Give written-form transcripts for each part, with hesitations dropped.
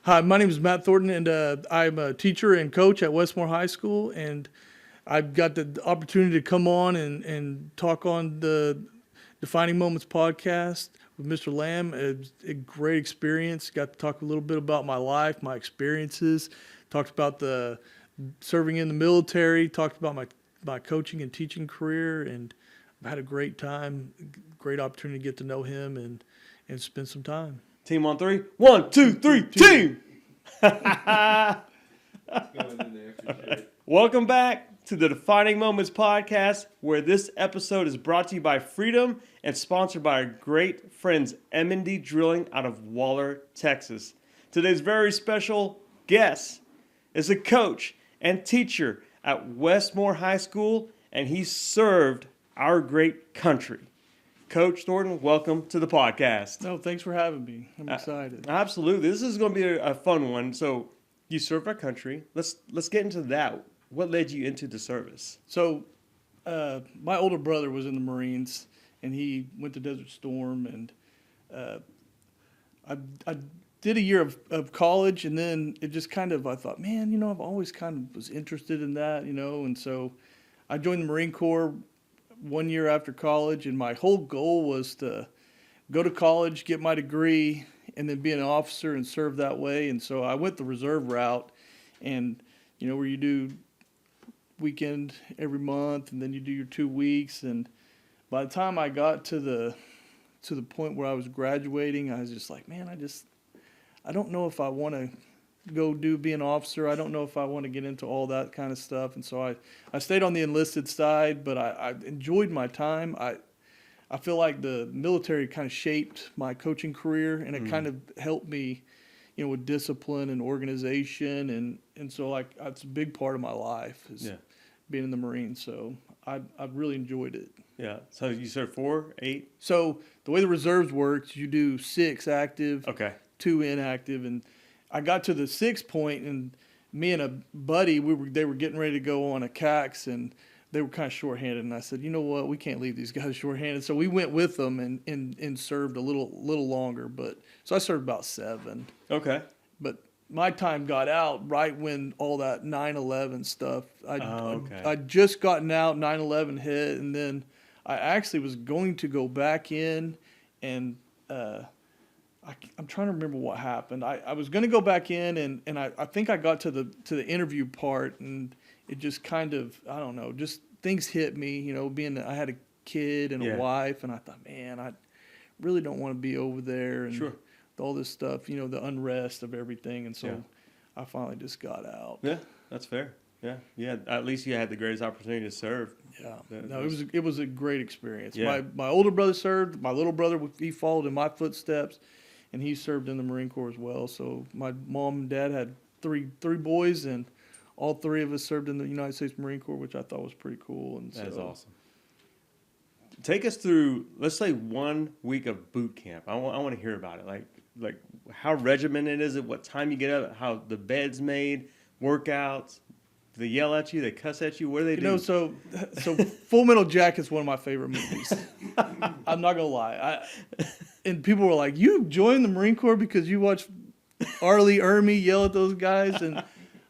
Hi, my name is Matt Thornton, and I'm a teacher and coach at Westmoore High School. And I've got the opportunity to come on and talk on the Defining Moments podcast with Mr. Lamb. It's a great experience. Got to talk a little bit about my life, my experiences. Talked about the serving in the military. Talked about my coaching and teaching career, and I've had a great time. Great opportunity to get to know him and spend some time. Team on three. 1, 2, 3, team! Welcome back to the Defining Moments podcast, where this episode is brought to you by Freedom and sponsored by our great friends M&D Drilling out of Waller, Texas. Today's very special guest is a coach and teacher at Westmoore High School, and he served our great country. Coach Thornton, welcome to the podcast. No, thanks for having me. I'm excited. Absolutely. This is going to be a fun one. So you served our country. Let's get into that. What led you into the service? So my older brother was in the Marines, and he went to Desert Storm, and I did a year of college, and then it just kind of, I thought, man, I've always kind of was interested in that, and so I joined the Marine Corps 1 year after college, and my whole goal was to go to college, get my degree, and then be an officer and serve that way. And so I went the reserve route, and where you do weekend every month, and then you do your 2 weeks. And by the time I got to the point where I was graduating, I was just like, man, I don't know if I want to go be an officer. I don't know if I want to get into all that kind of stuff. And so I stayed on the enlisted side, but I enjoyed my time. I feel like the military kind of shaped my coaching career, and it kind of helped me, with discipline and organization. And so that's a big part of my life is being in the Marines. So I really enjoyed it. Yeah. So you served 4, 8? So the way the reserves works, you do 6 active, Okay. 2 inactive, and I got to the 6th point, and me and a buddy, they were getting ready to go on a CAX, and they were kind of shorthanded. And I said, you know what, we can't leave these guys shorthanded. So we went with them and served a little longer. But so I served about 7. Okay. But my time got out right when all that 9/11 stuff. I'd just gotten out, 9/11 hit, and then I actually was going to go back in, and I'm trying to remember what happened. I was going to go back in, and I think I got to the interview part, and it just kind of, I don't know, just things hit me, being that I had a kid and a wife, and I thought, man, I really don't want to be over there, and all this stuff, the unrest of everything, and so I finally just got out. Yeah, that's fair. Yeah. At least you had the greatest opportunity to serve. Yeah. It was a great experience. Yeah. My older brother served. My little brother, he followed in my footsteps, and he served in the Marine Corps as well. So my mom and dad had three boys, and all 3 of us served in the United States Marine Corps, which I thought was pretty cool. And that's awesome. Take us through, let's say, 1 week of boot camp. I want to hear about it. Like how regimented is it? What time you get up? How the bed's made? Workouts? Do they yell at you? They cuss at you? What do they do? So Full Metal Jacket's one of my favorite movies. I'm not gonna lie. And people were like, "You joined the Marine Corps because you watched Arlie Ermy yell at those guys?" And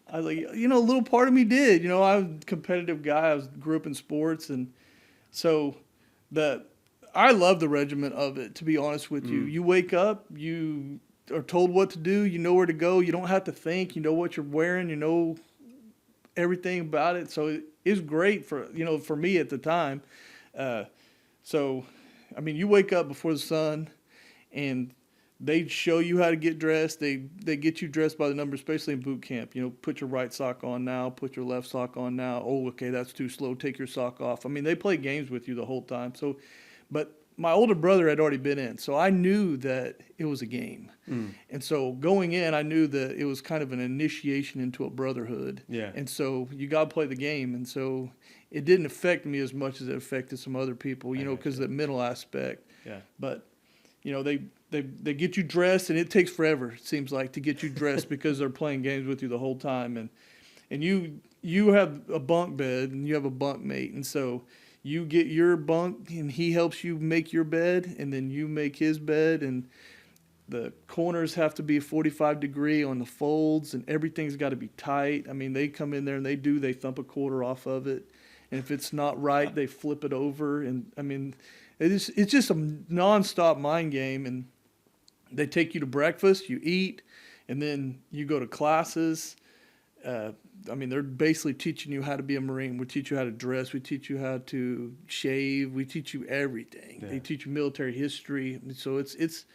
I was like, a little part of me did. I was a competitive guy. I grew up in sports, and so I love the regiment of it. To be honest with you, you wake up, you are told what to do, you know where to go. You don't have to think. You know what you're wearing. You know everything about it. So it's great for me at the time. So, I mean, you wake up before the sun, and they show you how to get dressed. They get you dressed by the number, especially in boot camp. Put your right sock on now, put your left sock on now. Oh, okay, that's too slow. Take your sock off. I mean, they play games with you the whole time. So, but my older brother had already been in, so I knew that it was a game. And so going in, I knew that it was kind of an initiation into a brotherhood. Yeah. And so you got to play the game. And so it didn't affect me as much as it affected some other people, because of the mental aspect. Yeah. But, they get you dressed, and it takes forever, it seems like, to get you dressed because they're playing games with you the whole time. And you have a bunk bed, and you have a bunk mate. And so you get your bunk, and he helps you make your bed, and then you make his bed. And the corners have to be 45 degree on the folds, and everything's got to be tight. I mean, they come in there and they thump a quarter off of it, and if it's not right, they flip it over. And I mean, it's just a nonstop mind game. And they take you to breakfast, you eat, and then you go to classes. I mean, they're basically teaching you how to be a Marine. We teach you how to dress. We teach you how to shave. We teach you everything. Yeah. They teach you military history. So it's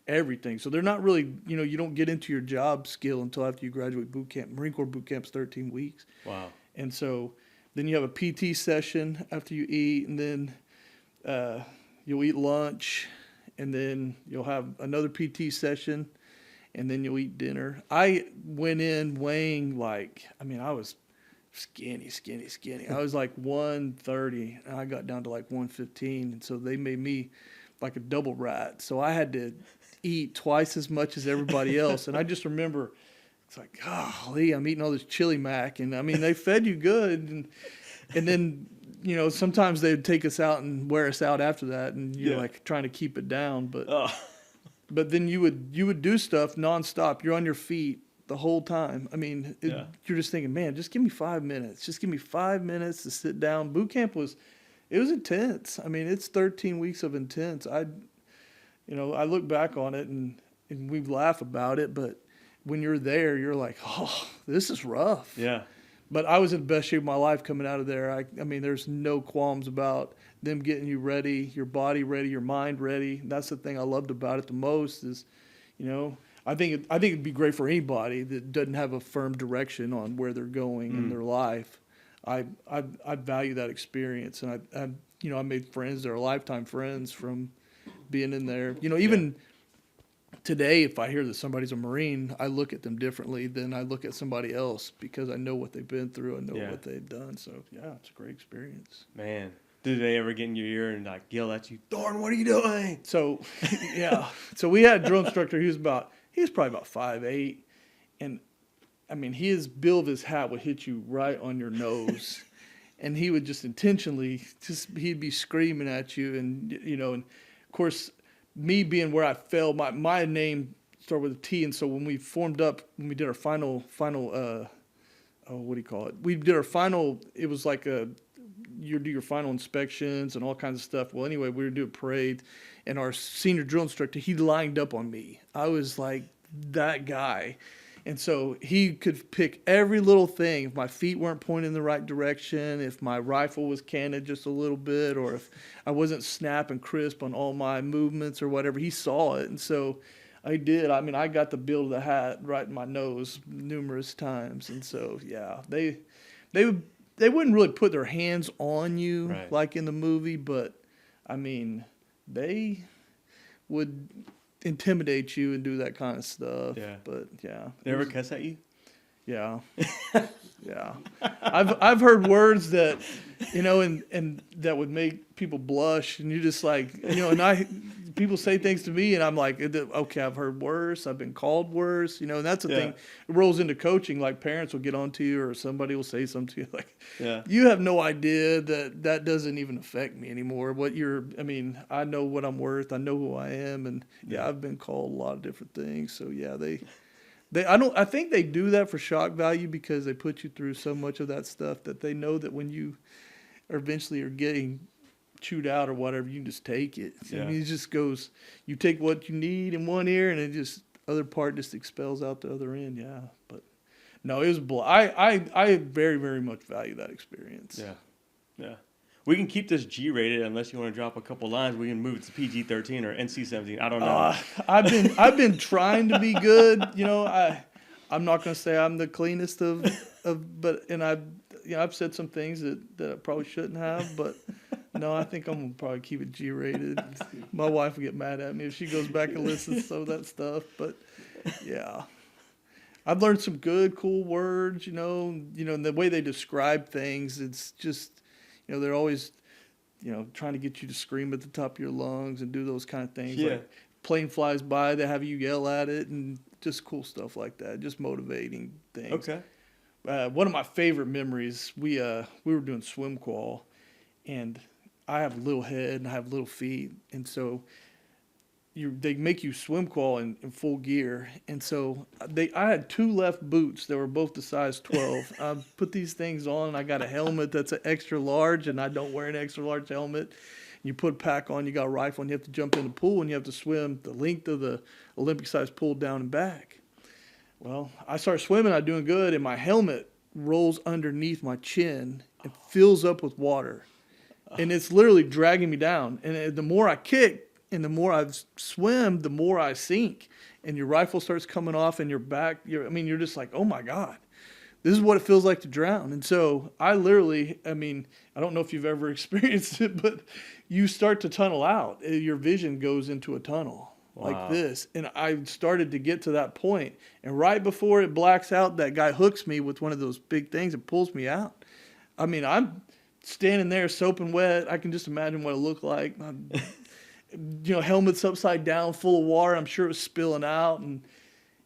everything. So they're not really, you don't get into your job skill until after you graduate boot camp. Marine Corps boot camp's 13 weeks. Wow. And so then you have a PT session after you eat, and then you'll eat lunch, and then you'll have another PT session, and then you'll eat dinner. I went in weighing I was skinny. I was like 130, and I got down to like 115, and so they made me like a double rat. So I had to eat twice as much as everybody else. And I just remember, it's like, golly, I'm eating all this chili mac. And I mean, they fed you good. And then, sometimes they'd take us out and wear us out after that. And you're like trying to keep it down. But then you would do stuff nonstop. You're on your feet the whole time. I mean, you're just thinking, man, just give me 5 minutes. Just give me 5 minutes to sit down. Boot camp was intense. I mean, it's 13 weeks of intense. I look back on it and we laugh about it, but when you're there, you're like, oh, this is rough. Yeah. But I was in the best shape of my life coming out of there. I mean, there's no qualms about them getting you ready, your body ready, your mind ready. That's the thing I loved about it the most is, I think it'd be great for anybody that doesn't have a firm direction on where they're going in their life. I value that experience, and I made friends that are lifetime friends from being in there. Even today, if I hear that somebody's a Marine, I look at them differently than I look at somebody else because I know what they've been through, I know what they've done. So it's a great experience. Man, did they ever get in your ear and like yell at you, Thornton, what are you doing? So so we had a drill instructor. He was probably about 5'8", and I mean, his bill of his hat would hit you right on your nose, and he would just intentionally, he'd be screaming at you, and and of course, me being where I fell, my name started with a T, and so when we formed up, when we did our final, what do you call it? We did our final. It was like you do your final inspections and all kinds of stuff. Well, anyway, we were doing a parade, and our senior drill instructor, he lined up on me. I was like that guy. And so he could pick every little thing. If my feet weren't pointing in the right direction, if my rifle was canted just a little bit, or if I wasn't snap and crisp on all my movements or whatever, he saw it. And so I did. I mean, I got the bill of the hat right in my nose numerous times. And so, they wouldn't really put their hands on you like in the movie, but, I mean, they would intimidate you and do that kind of stuff. Yeah. But They ever cuss at you? Yeah. Yeah. I've heard words that, and that would make people blush, and you're just like, and people say things to me, and I'm like, okay, I've heard worse. I've been called worse, and that's the thing. It rolls into coaching. Like parents will get on to you, or somebody will say something to you, like, you have no idea that doesn't even affect me anymore. I know what I'm worth. I know who I am, and I've been called a lot of different things. So I think they do that for shock value because they put you through so much of that stuff that they know that when you eventually are getting chewed out or whatever, you can just take it. I mean, it just goes, you take what you need in one ear and it just, other part just expels out the other end. Yeah. But no, it was, I very, very much value that experience. Yeah. Yeah. We can keep this G-rated unless you want to drop a couple lines. We can move it to PG-13 or NC-17. I don't know. I've been trying to be good. I'm not going to say I'm the cleanest but I've said some things that I probably shouldn't have, but no, I think I'm going to probably keep it G-rated. My wife will get mad at me if she goes back and listens to some of that stuff, but yeah. I've learned some good, cool words, and the way they describe things, it's just, they're always, trying to get you to scream at the top of your lungs and do those kind of things. Yeah. Like plane flies by, they have you yell at it, and just cool stuff like that. Just motivating things. Okay. One of my favorite memories, we were doing swim qual, and I have a little head and I have little feet, and so they make you swim crawl in full gear, and so I had 2 left boots that were both the size 12. I put these things on. I got a helmet that's an extra large, and I don't wear an extra large helmet. You put a pack on, you got a rifle, and you have to jump in the pool, and you have to swim the length of the Olympic size pool down and back. Well, I start swimming, I'm doing good, and my helmet rolls underneath my chin and fills up with water, and it's literally dragging me down. And the more I kick, and the more I swim, the more I sink. And your rifle starts coming off and your back, you're just like, oh my God, this is what it feels like to drown. And so I literally, I don't know if you've ever experienced it, but you start to tunnel out. Your vision goes into a tunnel like this. And I started to get to that point. And right before it blacks out, that guy hooks me with one of those big things and pulls me out. I'm standing there soaping wet. I can just imagine what it looked like. Helmet's upside down, full of water. I'm sure it was spilling out, and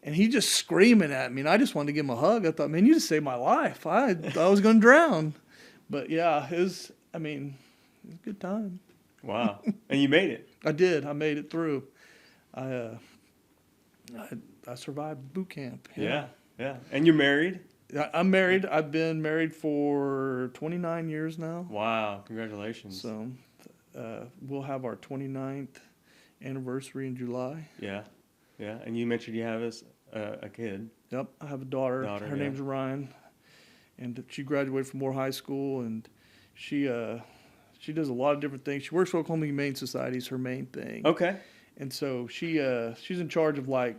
he just screaming at me. And I just wanted to give him a hug. I thought, man, you just saved my life. I was going to drown. But yeah, it was a good time. Wow. And you made it. I did. I made it through. I survived boot camp. Yeah. And you're married? I'm married. I've been married for 29 years now. Wow. Congratulations. So we'll have our 29th anniversary in July. Yeah. And you mentioned you have a kid. Yep. I have a daughter. Her name's Ryan. And she graduated from Westmoore High School, and she does a lot of different things. She works for Oklahoma Humane Society is her main thing. Okay. And so she's in charge of like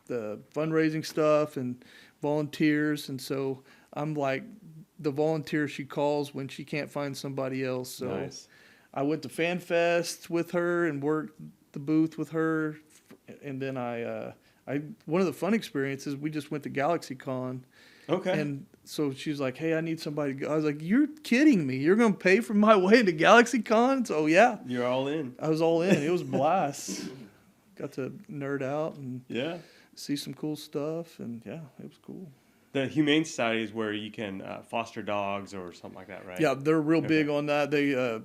the fundraising stuff and volunteers. And so I'm like the volunteer she calls when she can't find somebody else. So nice. I went to Fan Fest with her and worked the booth with her. And then one of the fun experiences, we just went to GalaxyCon. Okay. And so she's like, hey, I need somebody to go. I was like, you're kidding me. You're going to pay for my way to GalaxyCon? So, yeah. You're all in. I was all in. It was a blast. Got to nerd out and see some cool stuff. And, yeah, it was cool. The Humane Society is where you can foster dogs or something like that, right? Yeah, they're real big on that. They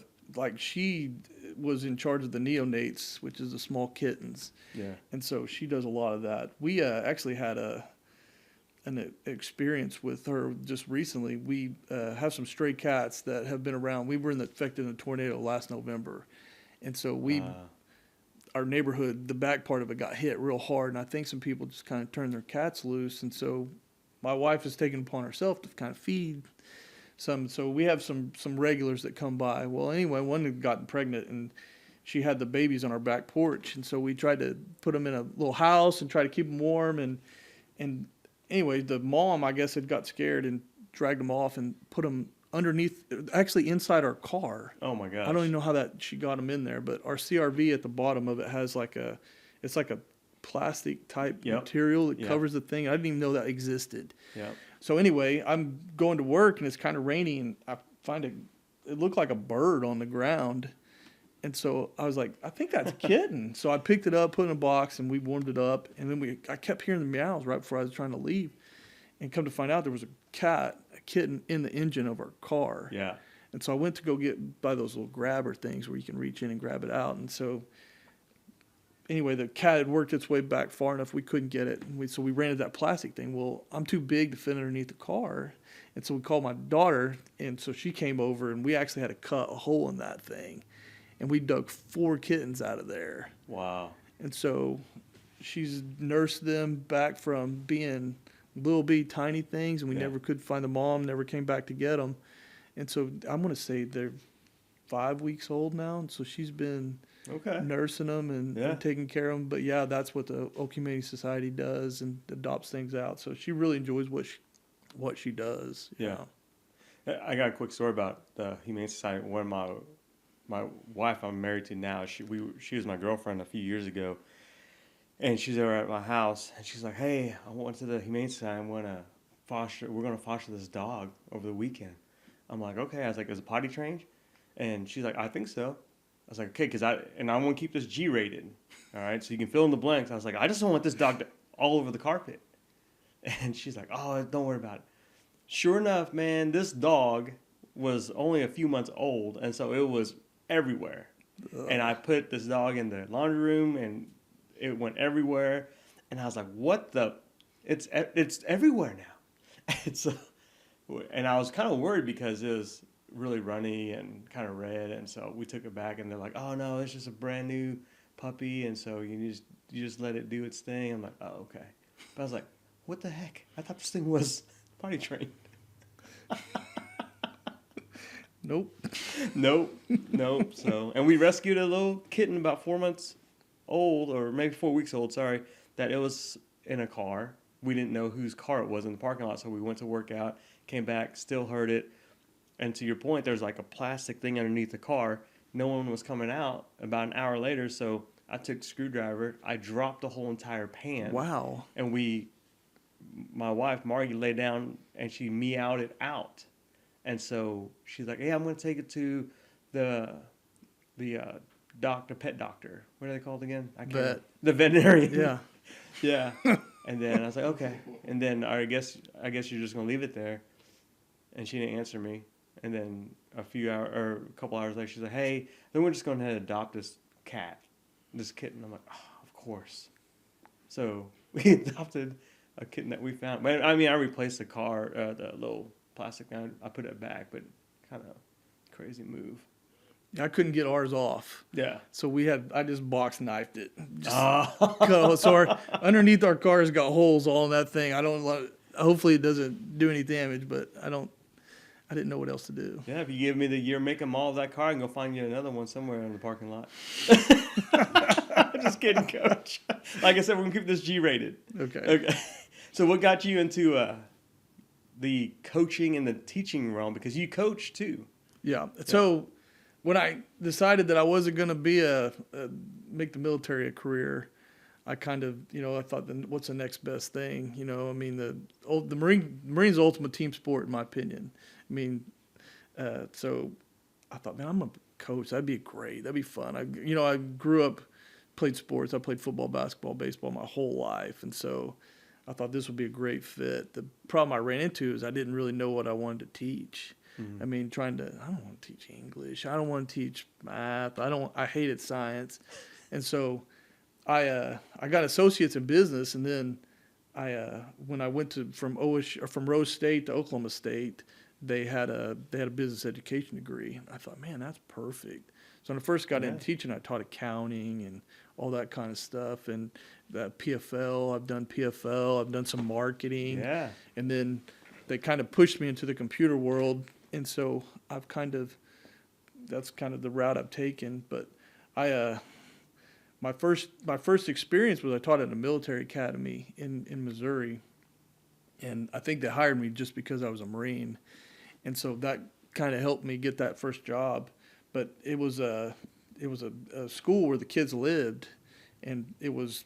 she was in charge of the neonates, which is the small kittens. Yeah. And so she does a lot of that. We actually had an experience with her just recently. We have some stray cats that have been around. We were affected in a tornado last November. And so our neighborhood, the back part of it got hit real hard. And I think some people just kind of turned their cats loose. And so my wife has taken upon herself to kind of feed some. So we have some regulars that come by. Well, anyway, one had gotten pregnant and she had the babies on our back porch. And so we tried to put them in a little house and try to keep them warm. And anyway, the mom, I guess, had got scared and dragged them off and put them underneath, actually inside our car. Oh my gosh. I don't even know how she got them in there, but our CRV at the bottom of it has it's like a plastic type material that covers the thing. I didn't even know that existed. Yeah. So anyway, I'm going to work and it's kind of rainy and I find it looked like a bird on the ground. And so I was like, I think that's a kitten. So I picked it up, put it in a box, and we warmed it up. And then I kept hearing the meows right before I was trying to leave. And come to find out there was a kitten in the engine of our car. Yeah. And so I went to go buy those little grabber things where you can reach in and grab it out. And so anyway, the cat had worked its way back far enough we couldn't get it. And so we rented that plastic thing. Well, I'm too big to fit underneath the car. And so we called my daughter, and so she came over, and we actually had to cut a hole in that thing. And we dug 4 kittens out of there. Wow. And so she's nursed them back from being little bitty tiny things, and we never could find the mom, never came back to get them. And so I'm going to say they're 5 weeks old now, and so she's been nursing them and taking care of them. But, yeah, that's what the Oak Humane Society does and adopts things out. So she really enjoys what she does. Yeah. I got a quick story about the Humane Society. One of my wife I'm married to now, she was my girlfriend a few years ago, and she's over at my house, and she's like, hey, I went to the Humane Society, we're going to foster this dog over the weekend. I'm like, okay. I was like, is it potty trained? And she's like, I think so. I was like, okay, because I want to keep this G-rated, all right, so you can fill in the blanks. I was like, I just don't want this dog all over the carpet. And she's like, oh, don't worry about it. Sure enough, man, this dog was only a few months old, and so it was everywhere. Ugh. And I put this dog in the laundry room, and it went everywhere, and I was like, "What the? It's everywhere now." And I was kind of worried because it was really runny and kind of red, and so we took it back, and they're like, "Oh no, it's just a brand new puppy, and so you just let it do its thing." I'm like, "Oh, okay," but I was like, "What the heck? I thought this thing was potty trained." Nope. Nope. So, and we rescued a little kitten about 4 months old, or maybe 4 weeks old. Sorry, that it was in a car. We didn't know whose car it was in the parking lot, so we went to work out, came back, still heard it. And to your point, there's like a plastic thing underneath the car. No one was coming out. About an hour later, so I took the screwdriver. I dropped the whole entire pan. Wow. And my wife Margie lay down and she meowed it out. And so she's like, "Hey, I'm going to take it to the pet doctor. What are they called again? I can't remember. The veterinarian." Yeah. Yeah. And then I was like, "Okay." And then I guess you're just going to leave it there. And she didn't answer me. And then a couple hours later, she's like, "Hey, then we're just going to adopt this kitten." I'm like, "Oh, of course." So we adopted a kitten that we found. But I mean, I replaced the little plastic thing. I put it back, but kind of crazy move. I couldn't get ours off. Yeah. So I just box knifed it. So underneath our cars got holes all in that thing. Hopefully it doesn't do any damage, but I didn't know what else to do. Yeah, if you give me the year, make, and model of that car, I can go find you another one somewhere in the parking lot. Just kidding, Coach. Like I said, we're going to keep this G-rated. Okay. So what got you into the coaching and the teaching realm? Because you coach too. Yeah. So when I decided that I wasn't going to make the military a career, I kind of, I thought, then what's the next best thing? I mean, the Marine's the ultimate team sport, in my opinion. I mean, so I thought, man, I'm a coach. That'd be great. That'd be fun. I grew up, played sports. I played football, basketball, baseball my whole life. And so I thought this would be a great fit. The problem I ran into is I didn't really know what I wanted to teach. Mm-hmm. I mean, I don't want to teach English. I don't want to teach math. I hated science. And so I got associates in business, and then when I went from Rose State to Oklahoma State, they had a business education degree. I thought, man, that's perfect. So when I first got into teaching, I taught accounting and all that kind of stuff, and PFL. I've done PFL. I've done some marketing. Yeah. And then they kind of pushed me into the computer world, and so that's kind of the route I've taken. But my first experience was I taught at a military academy in Missouri, and I think they hired me just because I was a Marine, and so that kind of helped me get that first job. But it was a school where the kids lived, and it was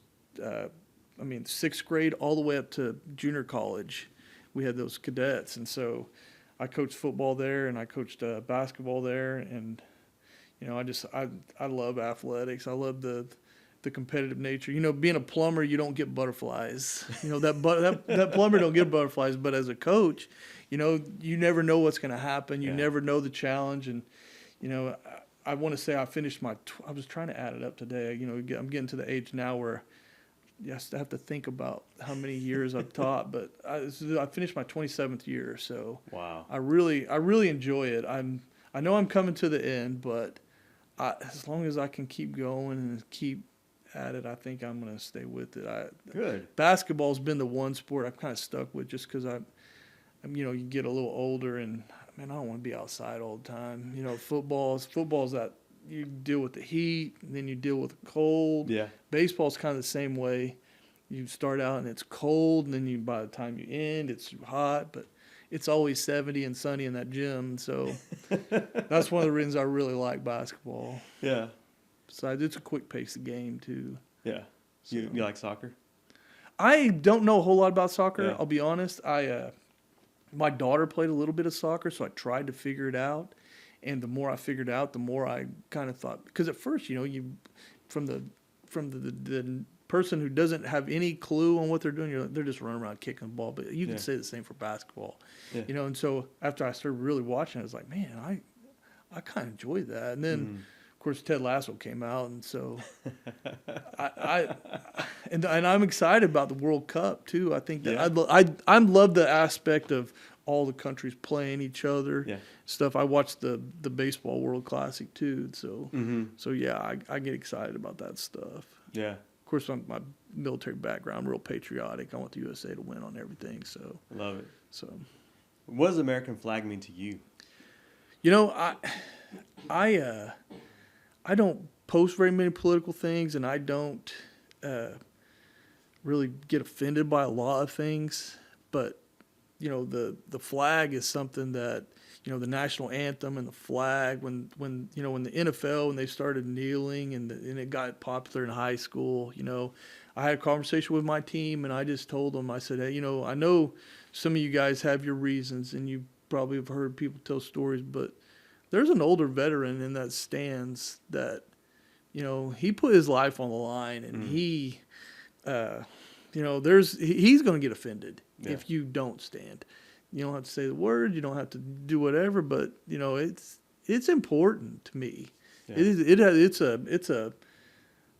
sixth grade all the way up to junior college. We had those cadets, and so I coached football there, and I coached basketball there, and I love athletics. I love the competitive nature. Being a plumber, you don't get butterflies. That plumber don't get butterflies. But as a coach, you never know what's going to happen. You never know the challenge. And I want to say I finished I was trying to add it up today. I'm getting to the age now where I have to think about how many years I've taught. But I finished my 27th year. So wow, I really enjoy it. I know I'm coming to the end, but as long as I can keep going and keep at it, I think I'm going to stay with it. Good. Basketball's been the one sport I've kind of stuck with just because you get a little older, and man, I don't want to be outside all the time. Football's that you deal with the heat, and then you deal with the cold. Yeah. Baseball's kind of the same way. You start out and it's cold, and then by the time you end, it's hot, but it's always 70 and sunny in that gym. So that's one of the reasons I really like basketball. Yeah. Besides, it's a quick pace game too. Yeah. So, you like soccer? I don't know a whole lot about soccer. Yeah. I'll be honest. My daughter played a little bit of soccer, so I tried to figure it out. And the more I figured out, the more I kind of thought, because at first, from the person who doesn't have any clue on what they're doing, they're just running around kicking the ball. But you can say the same for basketball, And so after I started really watching, I was like, man, I kind of enjoyed that. And then, of course, Ted Lasso came out, and so and I'm excited about the World Cup too. I think that I love the aspect of all the countries playing each other. Yeah. Stuff. I watched the baseball World Classic too, so so yeah, I get excited about that stuff. Yeah. Of course, my military background, I'm real patriotic. I want the USA to win on everything. So Love it. So, what does the American flag mean to you? You know, I don't post very many political things, and I don't really get offended by a lot of things. But you know, the flag is something that, you know, the national anthem and the flag. When you know, when the NFL, when they started kneeling and it got popular in high school, you know, I had a conversation with my team, and I just told them, I said, hey, you know, I know some of you guys have your reasons, and you probably have heard people tell stories, but there's an older veteran in that stands that, you know, he put his life on the line, and he, you know, he's going to get offended if you don't stand. You don't have to say the word, you don't have to do whatever, but you know, it's important to me. Yeah.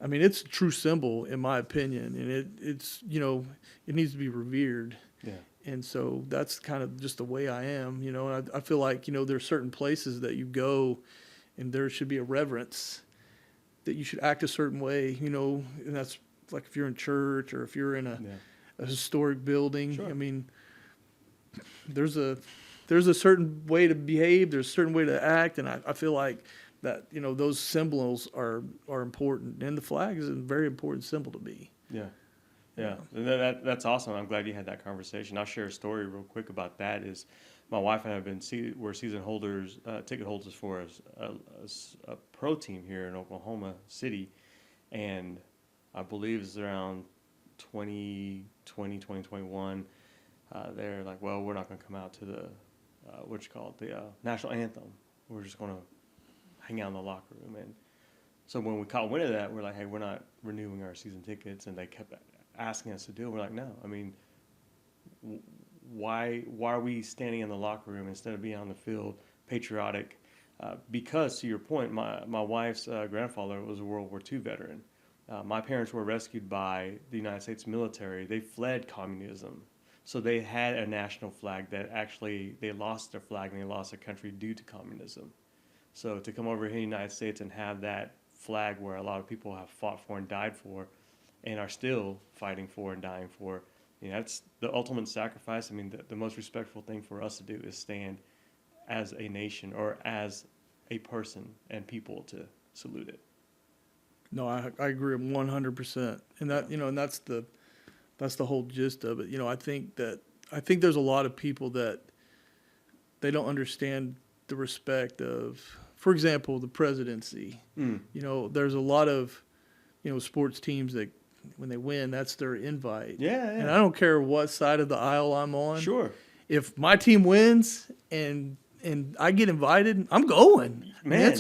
I mean, it's a true symbol in my opinion, and it's you know, it needs to be revered. Yeah. And so that's kind of just the way I am, you know. And I feel like, you know, there's certain places that you go, and there should be a reverence that you should act a certain way, you know. And that's like if you're in church or if you're in a historic building. Sure. I mean, there's a certain way to behave, there's a certain way to act, and I feel like that, you know, those symbols are important, and the flag is a very important symbol to me. Yeah. Yeah, that's awesome. I'm glad you had that conversation. I'll share a story real quick about that. Is my wife and I have been we're season holders, ticket holders for a pro team here in Oklahoma City, and I believe it's around 2020, 2021. They're like, well, we're not going to come out to the the national anthem. We're just going to hang out in the locker room. And so when we caught wind of that, we're like, hey, we're not renewing our season tickets, and they kept asking us to do it. We're like, no. I mean, why are we standing in the locker room instead of being on the field, patriotic? Because to your point, my wife's grandfather was a World War II veteran. My parents were rescued by the United States military. They fled communism, so they had a national flag that actually they lost their flag and they lost their country due to communism. So to come over here in the United States and have that flag where a lot of people have fought for and died for, and are still fighting for and dying for, you know, that's the ultimate sacrifice. I mean, the most respectful thing for us to do is stand as a nation or as a person and people to salute it. No, I agree 100%, and that, you know, and that's the whole gist of it. You know, I think there's a lot of people that they don't understand the respect of, for example, the presidency. You know, there's a lot of, you know, sports teams that when they win, that's their invite. Yeah. And I don't care what side of the aisle I'm on. Sure. If my team wins and I get invited, I'm going. Man,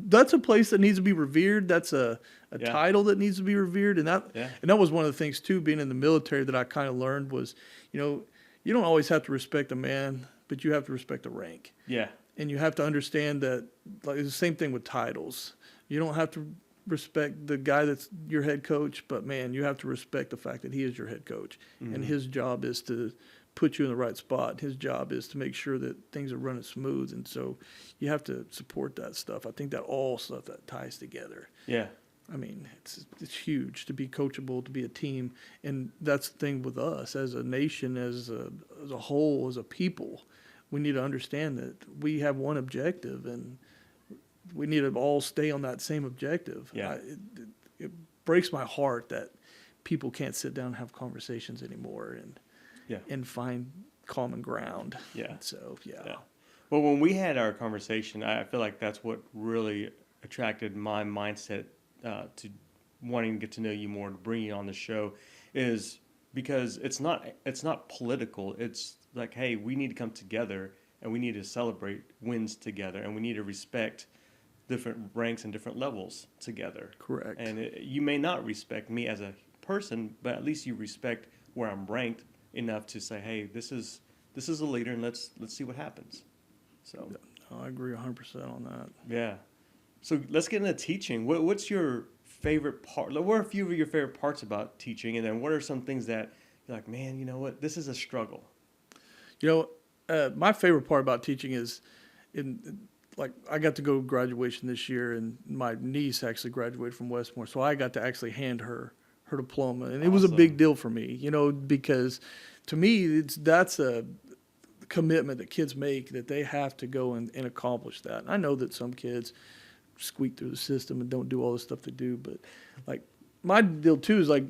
that's a place that needs to be revered. That's a title that needs to be revered. And that was one of the things too, being in the military, that I kind of learned was, you know, you don't always have to respect a man, but you have to respect a rank. Yeah. And you have to understand that, like, it's the same thing with titles. You don't have to respect the guy that's your head coach, but man, you have to respect the fact that he is your head coach, and his job is to put you in the right spot. His job is to make sure that things are running smooth, and so you have to support that stuff. I think that all stuff that ties together. Yeah. I mean, it's huge to be coachable, to be a team, and that's the thing with us as a nation, as a whole, as a people. We need to understand that we have one objective, and we need to all stay on that same objective. Yeah. It breaks my heart that people can't sit down and have conversations anymore and find common ground. Yeah. So, yeah. Well, when we had our conversation, I feel like that's what really attracted my mindset to wanting to get to know you more, to bring you on the show, is because it's not political. It's like, hey, we need to come together and we need to celebrate wins together, and we need to respect different ranks and different levels together. Correct. And you may not respect me as a person, but at least you respect where I'm ranked enough to say, hey, this is a leader, and let's see what happens. So I agree 100% on that. Yeah. So let's get into teaching. What's your favorite part? What are a few of your favorite parts about teaching? And then what are some things that you're like, man, you know what? This is a struggle. My favorite part about teaching is, like I got to go to graduation this year, and my niece actually graduated from Westmoore, so I got to actually hand her diploma, and it was a big deal for me, because to me that's a commitment that kids make, that they have to go and accomplish that. And I know that some kids squeak through the system and don't do all the stuff they do, but like my deal too is like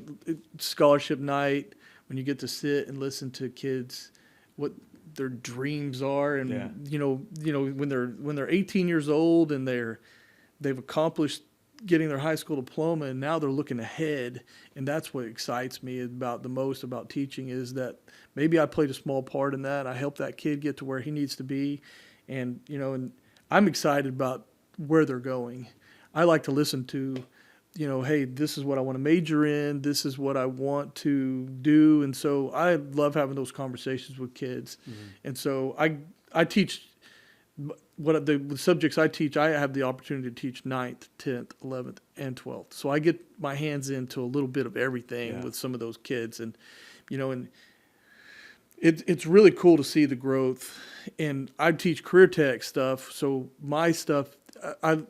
scholarship night, when you get to sit and listen to kids what their dreams are, and when they're 18 years old and they've accomplished getting their high school diploma, and now they're looking ahead. And that's what excites me about the most about teaching, is that maybe I played a small part in that. I helped that kid get to where he needs to be. And I'm excited about where they're going. I like to listen to, hey, this is what I want to major in. This is what I want to do. And so I love having those conversations with kids. Mm-hmm. And so I teach what the subjects I teach. I have the opportunity to teach 9th, 10th, 11th, and 12th. So I get my hands into a little bit of everything with some of those kids. And, and it's really cool to see the growth. And I teach career tech stuff. So my stuff, when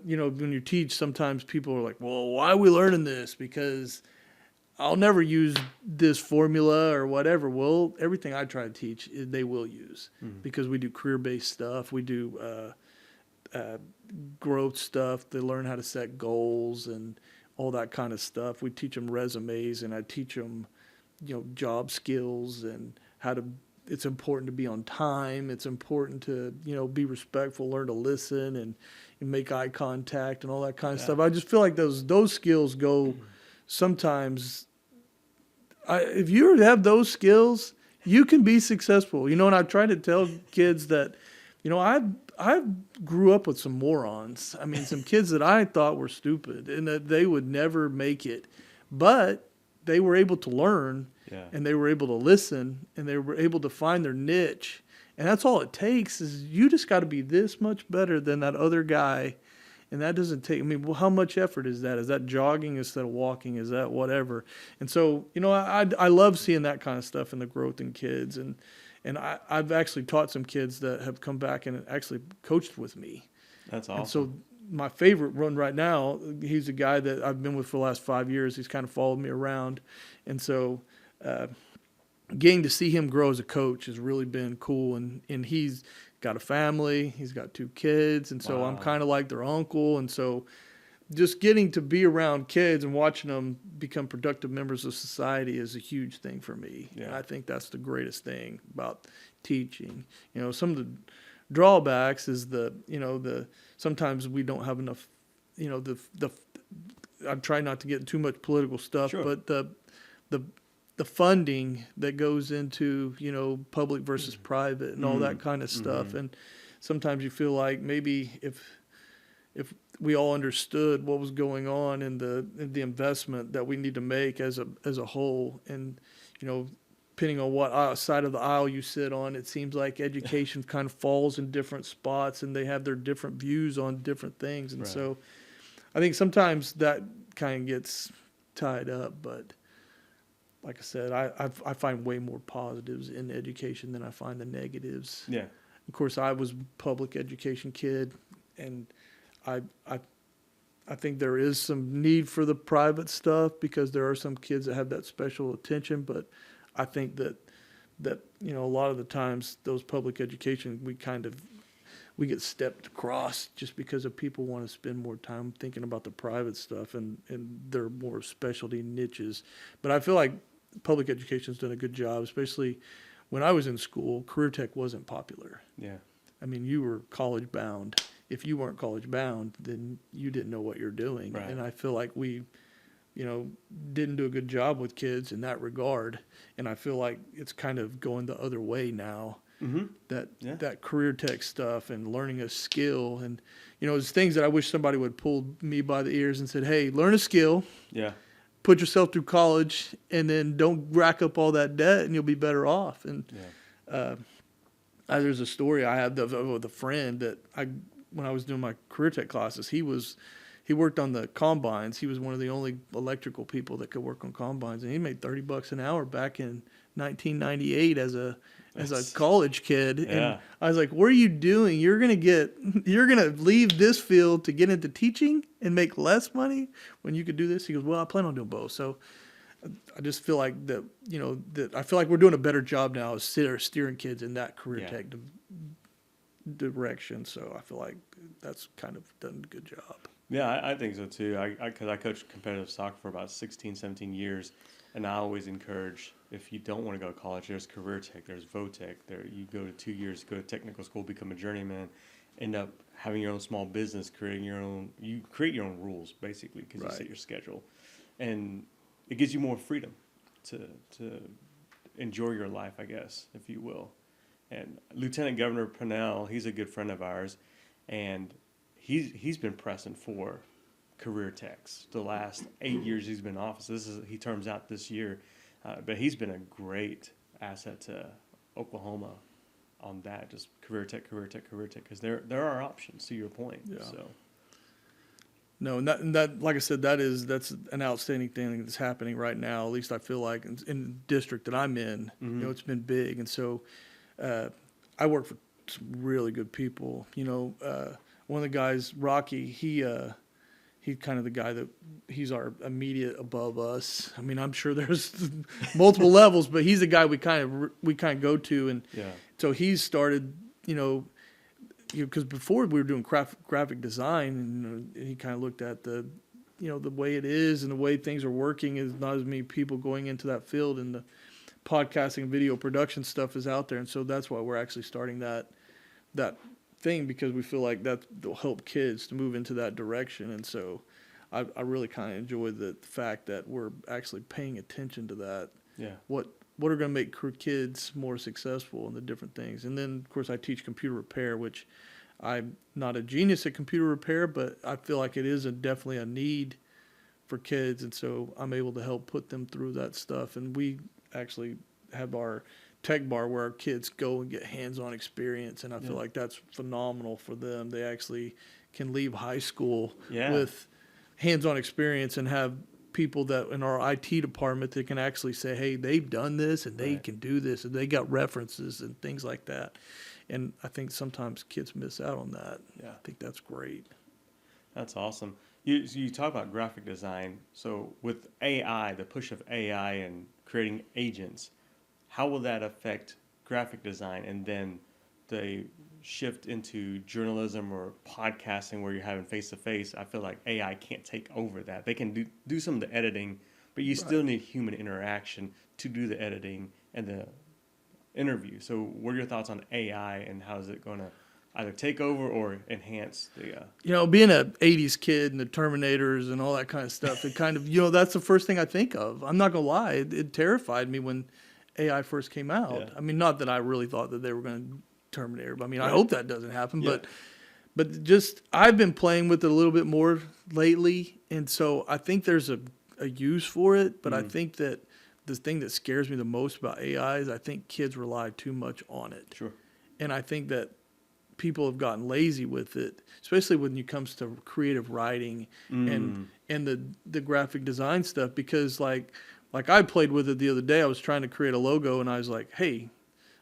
you teach, sometimes people are like, well, why are we learning this? Because I'll never use this formula or whatever. Well, everything I try to teach, they will use, because we do career-based stuff. We do growth stuff. They learn how to set goals and all that kind of stuff. We teach them resumes, and I teach them, job skills and it's important to be on time. It's important to, be respectful, learn to listen and make eye contact and all that kind of stuff. I just feel like those skills go sometimes. If you have those skills, you can be successful. And I try to tell kids that, I grew up with some morons. I mean, some kids that I thought were stupid and that they would never make it, but they were able to learn, and they were able to listen, and they were able to find their niche. And that's all it takes, is you just got to be this much better than that other guy. And that doesn't take, well, how much effort is that? Is that jogging instead of walking? Is that whatever? And so, I love seeing that kind of stuff in the growth in kids. And I've actually taught some kids that have come back and actually coached with me. That's awesome. And so my favorite one right now, he's a guy that I've been with for the last 5 years. He's kind of followed me around. And so getting to see him grow as a coach has really been cool. And he's got a family. He's got 2 kids. And so I'm kind of like their uncle. And so just getting to be around kids and watching them become productive members of society is a huge thing for me. Yeah. And I think that's the greatest thing about teaching. Some of the drawbacks is sometimes we don't have enough, I try not to get too much political stuff, but the funding that goes into, public versus private and all that kind of stuff. Mm-hmm. And sometimes you feel like maybe if we all understood what was going on in the investment that we need to make as a whole, and, depending on what side of the aisle you sit on, it seems like education kind of falls in different spots, and they have their different views on different things. And so I think sometimes that kind of gets tied up, but like I said, I find way more positives in education than I find the negatives. Yeah. Of course, I was a public education kid, and I think there is some need for the private stuff because there are some kids that have that special attention, but I think that a lot of the times those public education, we get stepped across just because of people want to spend more time thinking about the private stuff and their more specialty niches. But I feel like public education's done a good job, especially when I was in school. Career tech wasn't popular. Yeah. I mean, you were college bound. If you weren't college bound, then you didn't know what you're doing. Right. And I feel like we, didn't do a good job with kids in that regard. And I feel like it's kind of going the other way now. Mm-hmm. That career tech stuff and learning a skill, and there's things that I wish somebody would pull me by the ears and said, hey, learn a skill. Yeah. Put yourself through college, and then don't rack up all that debt, and you'll be better off. And there's a story I have with a friend that when I was doing my career tech classes, he worked on the combines. He was one of the only electrical people that could work on combines, and he made $30 an hour back in 1998 as a college kid. Yeah. And I was like, "What are you doing? You're gonna leave this field to get into teaching and make less money when you could do this." He goes, "Well, I plan on doing both." So I just feel like that I feel like we're doing a better job now of steering kids in that career tech direction. So I feel like that's kind of done a good job. Yeah, I think so too. Because I coached competitive soccer for about 16, 17 years, and I always encourage, if you don't want to go to college, there's career tech, there's VOTech. There, you go to 2 years, go to technical school, become a journeyman, end up having your own small business, you create your own rules basically because you set your schedule, and it gives you more freedom to enjoy your life, I guess, if you will. And Lieutenant Governor Purnell, he's a good friend of ours, and he's been pressing for career techs the last 8 years he's been in office. He terms out this year, but he's been a great asset to Oklahoma on that, just career tech, because there are options, to your point. Yeah. So. No, and that like I said, that's an outstanding thing that's happening right now. At least I feel like in the district that I'm in, Mm-hmm. It's been big, and so I work for some really good people. One of the guys, Rocky, he's kind of the guy that he's our immediate above us. I mean, I'm sure there's multiple levels, but he's the guy we kind of go to, and so he's started, because before we were doing graphic design, and he kind of looked at the way it is and the way things are working is not as many people going into that field, and the podcasting and video production stuff is out there, and so that's why we're actually starting that thing, because we feel like that will help kids to move into that direction. And so I really kind of enjoy the fact that we're actually paying attention to that. Yeah. What are going to make kids more successful in the different things. And then, of course, I teach computer repair, which I'm not a genius at computer repair, but I feel like it is definitely a need for kids. And so I'm able to help put them through that stuff. And we actually have our tech bar where our kids go and get hands-on experience, and I feel like that's phenomenal for them. They actually can leave high school with hands-on experience and have people that in our IT department that can actually say, hey, they've done this and they can do this, and they got references and things like that. And I think sometimes kids miss out on that. Yeah, I think that's great. That's awesome. You talk about graphic design. So with AI, the push of AI and creating agents, how will that affect graphic design, and then the shift into journalism or podcasting where you're having face-to-face? I feel like AI can't take over that. They can do some of the editing, but you still need human interaction to do the editing and the interview. So what are your thoughts on AI, and how is it going to either take over or enhance the... being an 80s kid and the Terminators and all that kind of stuff, it kind of, that's the first thing I think of. I'm not going to lie. It terrified me when AI first came out. Yeah. I mean, not that I really thought that they were going to Terminator, but I mean, I hope that doesn't happen. Yeah. But just I've been playing with it a little bit more lately, and so I think there's a use for it. But I think that the thing that scares me the most about AI is I think kids rely too much on it. Sure. And I think that people have gotten lazy with it, especially when it comes to creative writing and the graphic design stuff, because like I played with it the other day. I was trying to create a logo, and I was like, hey,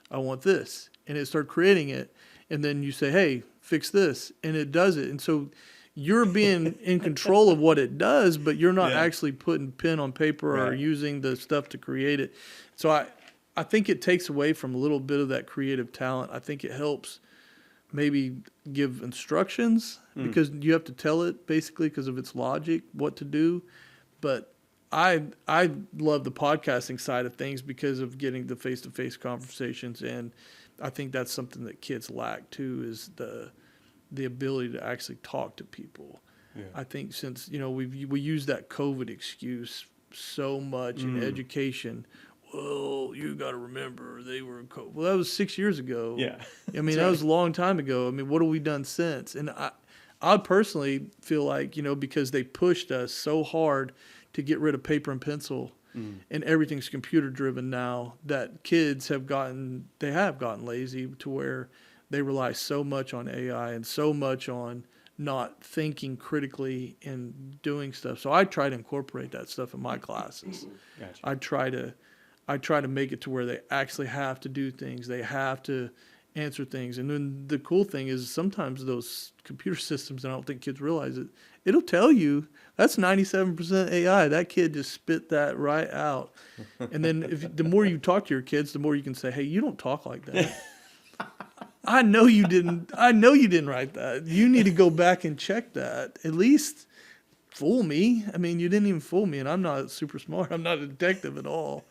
I want this. And it started creating it. And then you say, hey, fix this. And it does it. And so you're being in control of what it does, but you're not actually putting pen on paper or using the stuff to create it. So I think it takes away from a little bit of that creative talent. I think it helps maybe give instructions because you have to tell it basically because of its logic, what to do. But I love the podcasting side of things because of getting the face-to-face conversations, and I think that's something that kids lack too, is the ability to actually talk to people. Yeah. I think since we use that COVID excuse so much in education. Well, you got to remember they were in COVID. Well, that was 6 years ago. Yeah, I mean that was a long time ago. I mean, what have we done since? And I personally feel like because they pushed us so hard to get rid of paper and pencil, and everything's computer driven now, that kids have gotten lazy to where they rely so much on AI and so much on not thinking critically and doing stuff. So I try to incorporate that stuff in my classes. Gotcha. I try to make it to where they actually have to do things. They have to answer things. And then the cool thing is sometimes those computer systems, and I don't think kids realize it, it'll tell you that's 97% AI. That kid just spit that right out. And then the more you talk to your kids, the more you can say, hey, you don't talk like that. I know you didn't write that. You need to go back and check that. At least fool me. I mean, you didn't even fool me, and I'm not super smart. I'm not a detective at all.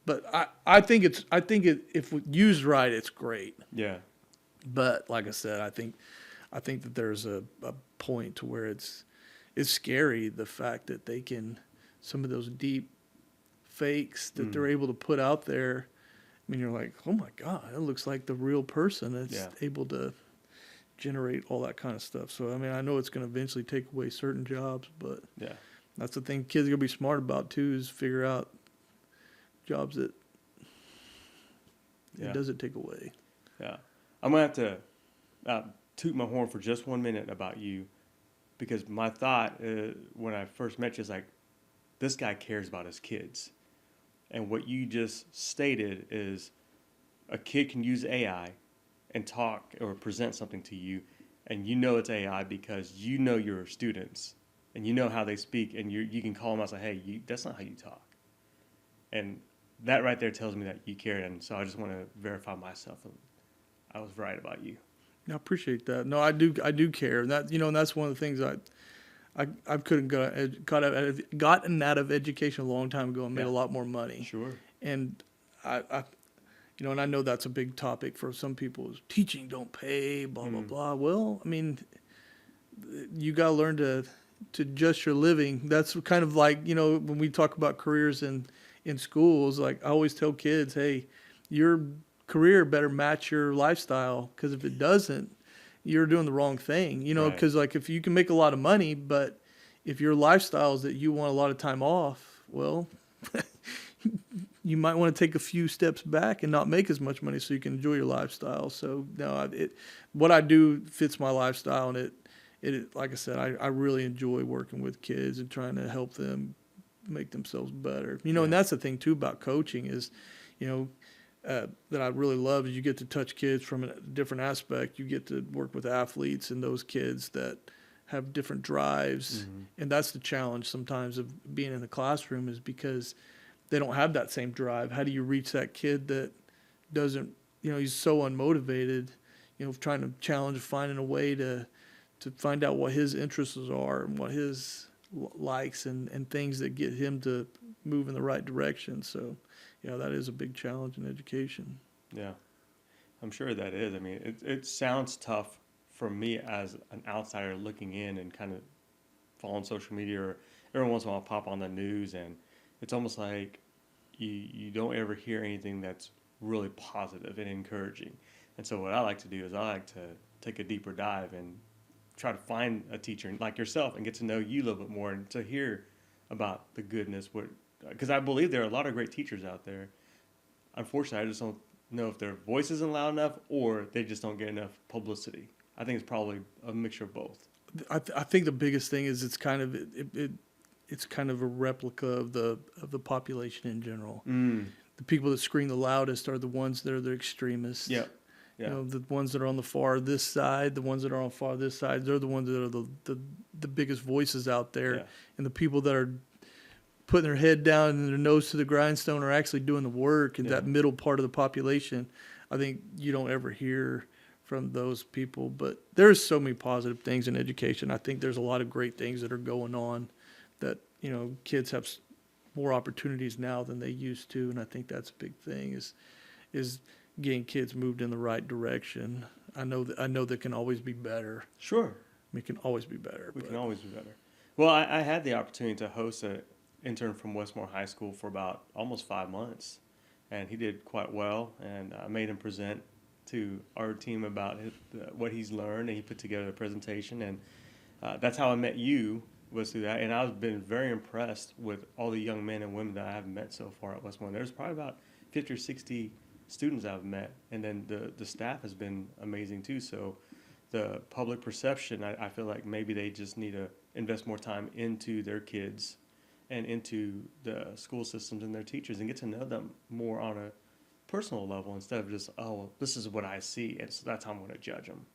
But I think if used right, it's great. Yeah. But like I said, I think that there's a point to where it's scary, the fact that they can, some of those deep fakes that they're able to put out there. I mean, you're like, oh my God, it looks like the real person that's able to generate all that kind of stuff. So, I mean, I know it's going to eventually take away certain jobs, but that's the thing kids are going to be smart about too, is figure out jobs that it doesn't take away. Yeah. I'm going to have to toot my horn for just 1 minute about you, because my thought when I first met you is like, this guy cares about his kids. And what you just stated is a kid can use AI and talk or present something to you, and you know it's AI because you know your students and you know how they speak, and you can call them out and say, hey, that's not how you talk. And that right there tells me that you care, and so I just want to verify myself. I was right about you. I appreciate that. No, I do care. And that, and that's one of the things I couldn't gotten out of education a long time ago and made a lot more money. Sure. And and I know that's a big topic for some people, is teaching don't pay, blah, blah, blah. Well, I mean, you got to learn to adjust your living. That's kind of like, when we talk about careers in schools, like I always tell kids, hey, your career better match your lifestyle, because if it doesn't, you're doing the wrong thing, because like if you can make a lot of money, but if your lifestyle is that you want a lot of time off, well, you might want to take a few steps back and not make as much money so you can enjoy your lifestyle. So no, what I do fits my lifestyle, and it like I said, I really enjoy working with kids and trying to help them make themselves better. And that's the thing too about coaching is, that I really love is you get to touch kids from a different aspect. You get to work with athletes and those kids that have different drives. And that's the challenge sometimes of being in the classroom, is because they don't have that same drive. How do you reach that kid that doesn't, he's so unmotivated, trying to challenge, finding a way to find out what his interests are and what his likes and things that get him to move in the right direction. So, that is a big challenge in education. Yeah, I'm sure that is. I mean, it sounds tough for me as an outsider looking in and kind of following social media, or every once in a while pop on the news, and it's almost like you don't ever hear anything that's really positive and encouraging. And so what I like to do is I like to take a deeper dive and try to find a teacher like yourself and get to know you a little bit more, and to hear about the goodness, because I believe there are a lot of great teachers out there. Unfortunately, I just don't know if their voice isn't loud enough or they just don't get enough publicity. I think it's probably a mixture of both. I think the biggest thing is it's kind of a replica of the population in general. The people that scream the loudest are the ones that are the extremists. Yeah. The ones that are on the far this side, the ones that are on far this side, they're the ones that are the biggest voices out there. Yeah. And the people that are putting their head down and their nose to the grindstone are actually doing the work. And that middle part of the population, I think you don't ever hear from those people. But there's so many positive things in education. I think there's a lot of great things that are going on that, kids have more opportunities now than they used to. And I think that's a big thing is getting kids moved in the right direction. I know that can always be better. Sure. It can always be better. We can always be better. Well, I had the opportunity to host an intern from Westmoore High School for about almost 5 months, and he did quite well, and I made him present to our team about what he's learned, and he put together a presentation, and that's how I met you, was through that. And I've been very impressed with all the young men and women that I have met so far at Westmoore. There's probably about 50 or 60 students I've met, and then the staff has been amazing too. So the public perception, I feel like maybe they just need to invest more time into their kids and into the school systems and their teachers and get to know them more on a personal level instead of just, oh, well, this is what I see, and so that's how I'm going to judge them.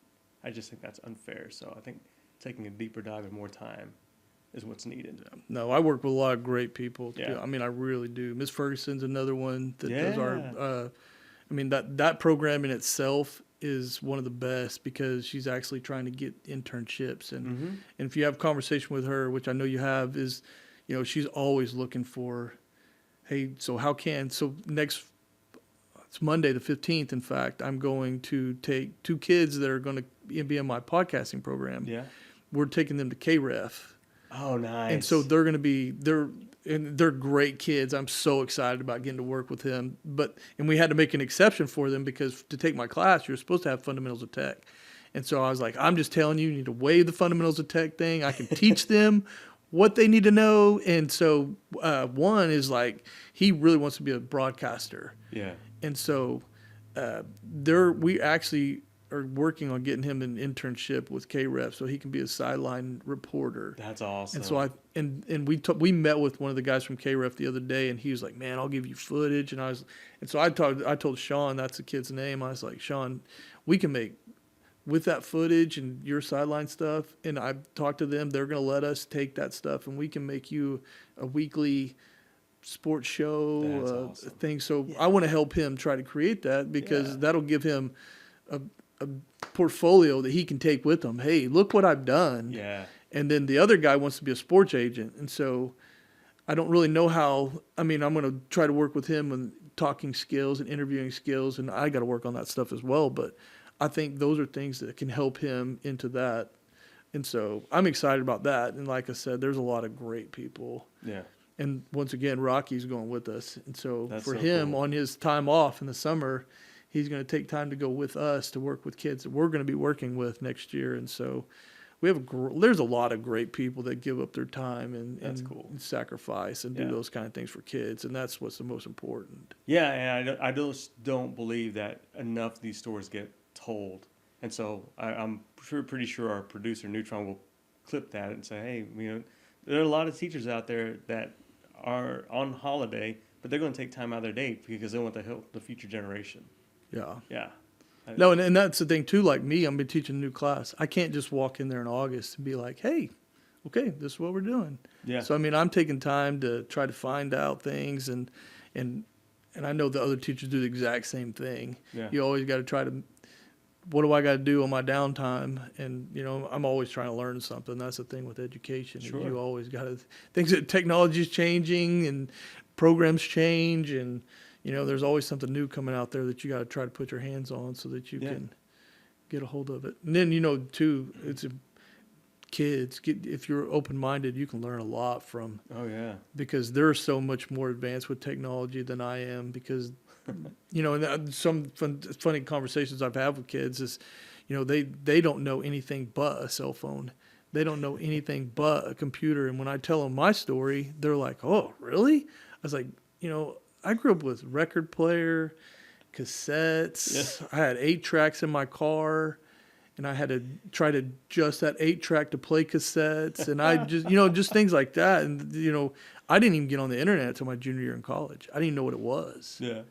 I just think that's unfair. So I think taking a deeper dive and more time is what's needed. No, I work with a lot of great people. Yeah. I mean, I really do. Miss Ferguson's another one that does Yeah. our. I mean, that program in itself is one of the best because she's actually trying to get internships, and if you have conversation with her, which I know you have, is, she's always looking for, hey, so next. It's Monday the 15th. In fact, I'm going to take 2 kids that are going to be in my podcasting program. Yeah. We're taking them to KREF. Oh, nice. And so they're going to be they're great kids. I'm so excited about getting to work with them. And we had to make an exception for them because to take my class, you're supposed to have fundamentals of tech. And so I was like, I'm just telling you, you need to waive the fundamentals of tech thing. I can teach them what they need to know. And so one is like, he really wants to be a broadcaster. Yeah. And so we actually are working on getting him an internship with KREF so he can be a sideline reporter. That's awesome. And so we met with one of the guys from KREF the other day, and he was like, "Man, I'll give you footage." And so I told Sean, that's the kid's name. I was like, "Sean, we can make with that footage and your sideline stuff." And I talked to them; they're going to let us take that stuff, and we can make you a weekly sports show awesome. thing. So I want to help him try to create that because that'll give him a portfolio that he can take with him. Hey, look what I've done. Yeah. And then the other guy wants to be a sports agent. And so I don't really know how. I mean, I'm going to try to work with him on talking skills and interviewing skills, and I got to work on that stuff as well. But I think those are things that can help him into that. And so I'm excited about that. And like I said, there's a lot of great people. Yeah. And once again, Rocky's going with us. And so That's for so him, cool. on his time off in the summer, he's going to take time to go with us to work with kids that we're going to be working with next year. And so there's a lot of great people that give up their time and cool. sacrifice and do those kind of things for kids. And that's what's the most important. Yeah, and I just don't believe that enough of these stories get told. And so I'm pretty sure our producer, Neutron, will clip that and say, hey, there are a lot of teachers out there that are on holiday, but they're going to take time out of their day because they want to help the future generation. Yeah. Yeah. No, and that's the thing, too. Like me, I'm teaching a new class. I can't just walk in there in August and be like, hey, okay, this is what we're doing. Yeah. So, I mean, I'm taking time to try to find out things, and I know the other teachers do the exact same thing. Yeah. You always got to try to, what do I got to do on my downtime? And, I'm always trying to learn something. That's the thing with education. Sure. You always got to, things that technology's changing and programs change, and, there's always something new coming out there that you got to try to put your hands on so that you can get a hold of it. And then, too, it's kids. If you're open-minded, you can learn a lot from. Oh, yeah. Because they're so much more advanced with technology than I am because, and some funny conversations I've had with kids is, they don't know anything but a cell phone. They don't know anything but a computer. And when I tell them my story, they're like, oh, really? I was like, I grew up with record player, cassettes. Yeah. I had 8 tracks in my car, and I had to try to adjust that 8 track to play cassettes. And I just, just things like that. And, I didn't even get on the internet until my junior year in college. I didn't even know what it was. Yeah.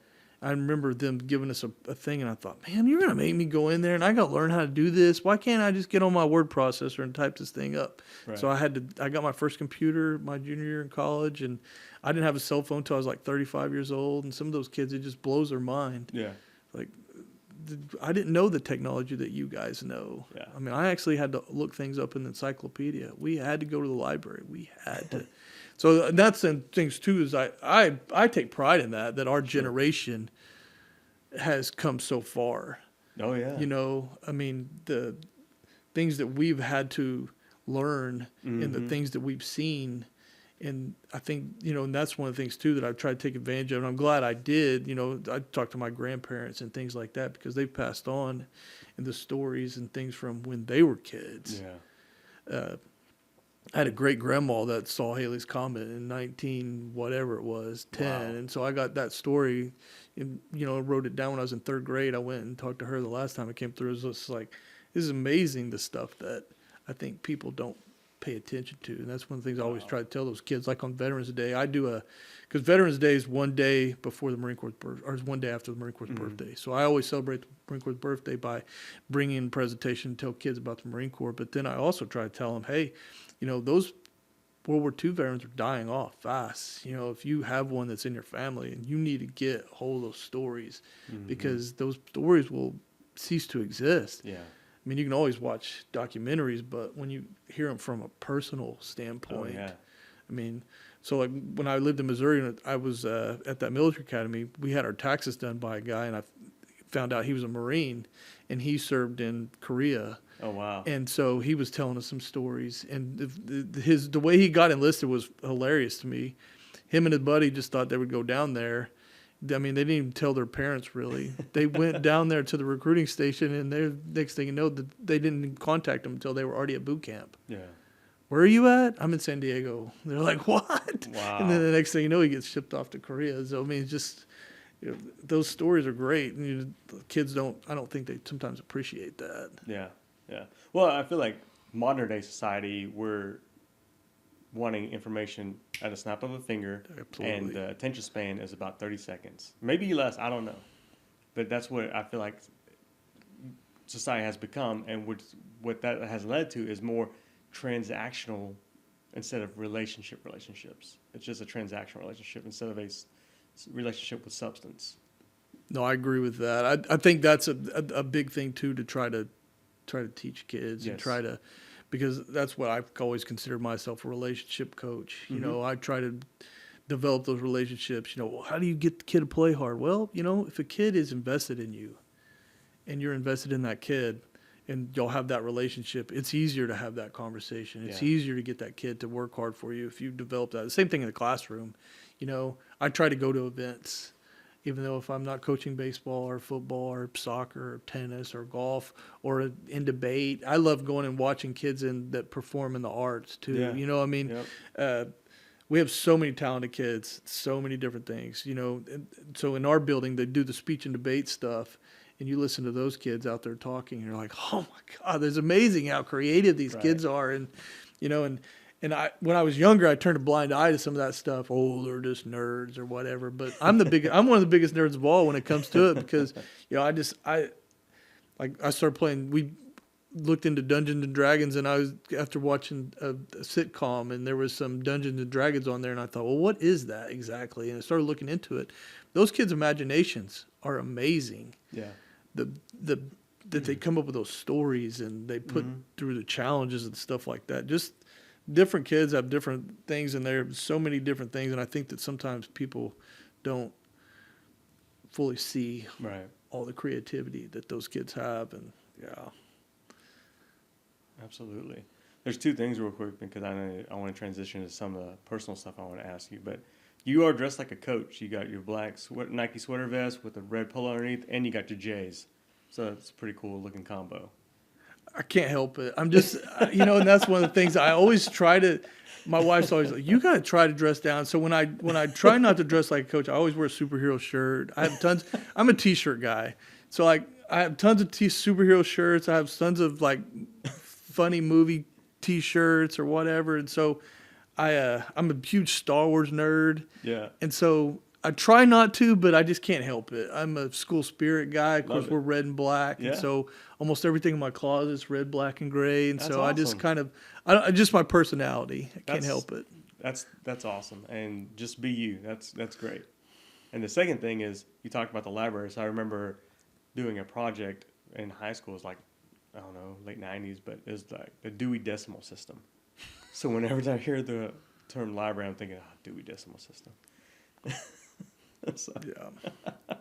I remember them giving us a thing, and I thought, man, you're going to make me go in there, and I got to learn how to do this. Why can't I just get on my word processor and type this thing up? Right. So I got my first computer my junior year in college, and I didn't have a cell phone until I was like 35 years old. And some of those kids, it just blows their mind. Yeah. Like, I didn't know the technology that you guys know. Yeah. I mean, I actually had to look things up in the encyclopedia. We had to go to the library. We had to. So that's the things too. Is I take pride in that our generation has come so far. Oh yeah. I mean the things that we've had to learn and the things that we've seen, and I think and that's one of the things too that I've tried to take advantage of. And I'm glad I did. I talked to my grandparents and things like that because they've passed on, and the stories and things from when they were kids. Yeah. I had a great grandma that saw Halley's Comet in 19 whatever it was 10, Wow. and so I got that story, and wrote it down when I was in third grade. I went and talked to her the last time I came through. It was just like, this is amazing, the stuff that I think people don't pay attention to, and that's one of the things I always try to tell those kids. Like on Veterans Day, because Veterans Day is one day before the Marine Corps birth, or is one day after the Marine Corps birthday. So I always celebrate the Marine Corps birthday by bringing in presentation and tell kids about the Marine Corps. But then I also try to tell them, hey, those World War II veterans are dying off fast. If you have one that's in your family, and you need to get a hold of those stories, because those stories will cease to exist. Yeah. I mean, you can always watch documentaries, but when you hear them from a personal standpoint, I mean, so like when I lived in Missouri and I was at that military academy, we had our taxes done by a guy, and I found out he was a Marine, and he served in Korea. Oh, wow. And so he was telling us some stories, and the way he got enlisted was hilarious to me. Him and his buddy just thought they would go down there. I mean, they didn't even tell their parents, really. They went down there to the recruiting station, and next thing you know, they didn't even contact them until they were already at boot camp. Yeah. Where are you at? I'm in San Diego. They're like, what? Wow. And then the next thing you know, he gets shipped off to Korea. So, I mean, it's just, those stories are great. And kids I don't think they sometimes appreciate that. Yeah. Yeah. Well, I feel like modern day society, we're wanting information at a snap of a finger. Absolutely. And the attention span is about 30 seconds. Maybe less, I don't know. But that's what I feel like society has become, and what that has led to is more transactional instead of relationships. It's just a transactional relationship instead of a relationship with substance. No, I agree with that. I think that's a big thing too, to try to teach kids. Yes. And because that's what I've always considered myself, a relationship coach. I try to develop those relationships. How do you get the kid to play hard? Well, if a kid is invested in you and you're invested in that kid and y'all have that relationship, it's easier to have that conversation. It's easier to get that kid to work hard for you if you develop that. The same thing in the classroom. I try to go to events, even though if I'm not coaching baseball or football or soccer or tennis or golf or in debate, I love going and watching kids that perform in the arts too. Yeah. We have so many talented kids, so many different things, and so in our building, they do the speech and debate stuff, and you listen to those kids out there talking, and you're like, oh my God, it's amazing how creative these kids are. And, and when I was younger, I turned a blind eye to some of that stuff. Oh, they're just nerds or whatever. But I'm one of the biggest nerds of all when it comes to it, because, I started playing, we looked into Dungeons and Dragons, and I was, after watching a sitcom, and there was some Dungeons and Dragons on there, and I thought, well, what is that exactly? And I started looking into it. Those kids' imaginations are amazing. Yeah. That they come up with those stories, and they put through the challenges and stuff like that. Just different kids have different things, and there are so many different things, and I think that sometimes people don't fully see all the creativity that those kids have. And Absolutely. There's two things real quick, because I want to transition to some of the personal stuff I want to ask you. But you are dressed like a coach. You got your black Nike sweater vest with a red polo underneath, and you got your J's. So it's a pretty cool looking combo. I can't help it. I'm just, and that's one of the things I always try to. My wife's always like, you got to try to dress down. So when I try not to dress like a coach, I always wear a superhero shirt. I have tons. I'm a t-shirt guy. So I have tons of superhero shirts. I have tons of funny movie t-shirts or whatever. And so I'm a huge Star Wars nerd. Yeah. And so I try not to, but I just can't help it. I'm a school spirit guy. Of course, Love it. we're red and black. Yeah. And so almost everything in my closet is red, black, and gray. And That's so awesome. I just kind of, just my personality. I can't help it. That's awesome. And just be you. That's great. And the second thing is, you talked about the library. So I remember doing a project in high school. It was I don't know, late 90s, but it was the Dewey Decimal System. So whenever I hear the term library, I'm thinking, Dewey Decimal System. So. Yeah.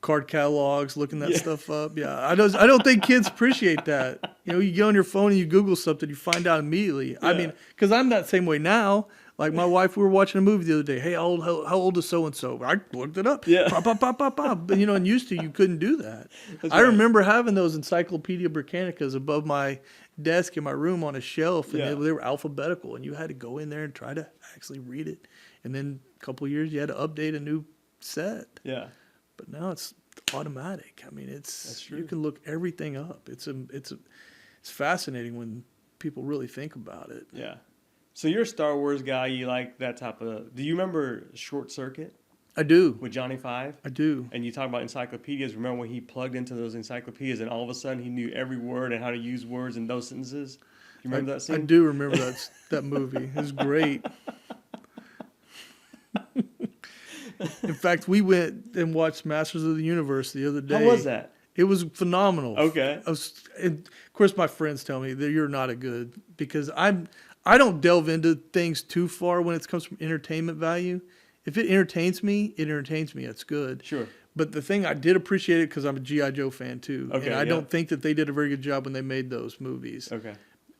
Card catalogs, looking that stuff up. Yeah, I don't think kids appreciate that. You get on your phone and you Google something, you find out immediately. Yeah. I mean, because I'm that same way now. Like my wife, we were watching a movie the other day. Hey, how old is so and so? I looked it up. Yeah. Pop. But and used to, you couldn't do that. I remember having those Encyclopedia Britannicas above my desk in my room on a shelf, and Yeah. they were alphabetical, and you had to go in there and try to actually read it. And then a couple of years, you had to update a new set. Yeah. But now it's automatic. I mean, That's true. you can look everything up. It's fascinating when people really think about it. Yeah. So you're a Star Wars guy. You like that type of. Do you remember Short Circuit I do. with Johnny Five? I do. And you talk about encyclopedias. Remember when he plugged into those encyclopedias and all of a sudden he knew every word and how to use words in those sentences? You remember that scene? I do remember that movie. It was great. In fact, we went and watched Masters of the Universe the other day. How was that? It was phenomenal. Okay. And of course, my friends tell me that you're not a good, because I don't delve into things too far when it comes from entertainment value. If it entertains me, it entertains me. It's good. Sure. But the thing, I did appreciate it because I'm a G.I. Joe fan too. Okay, and I yeah. don't think that they did a very good job when they made those movies. Okay.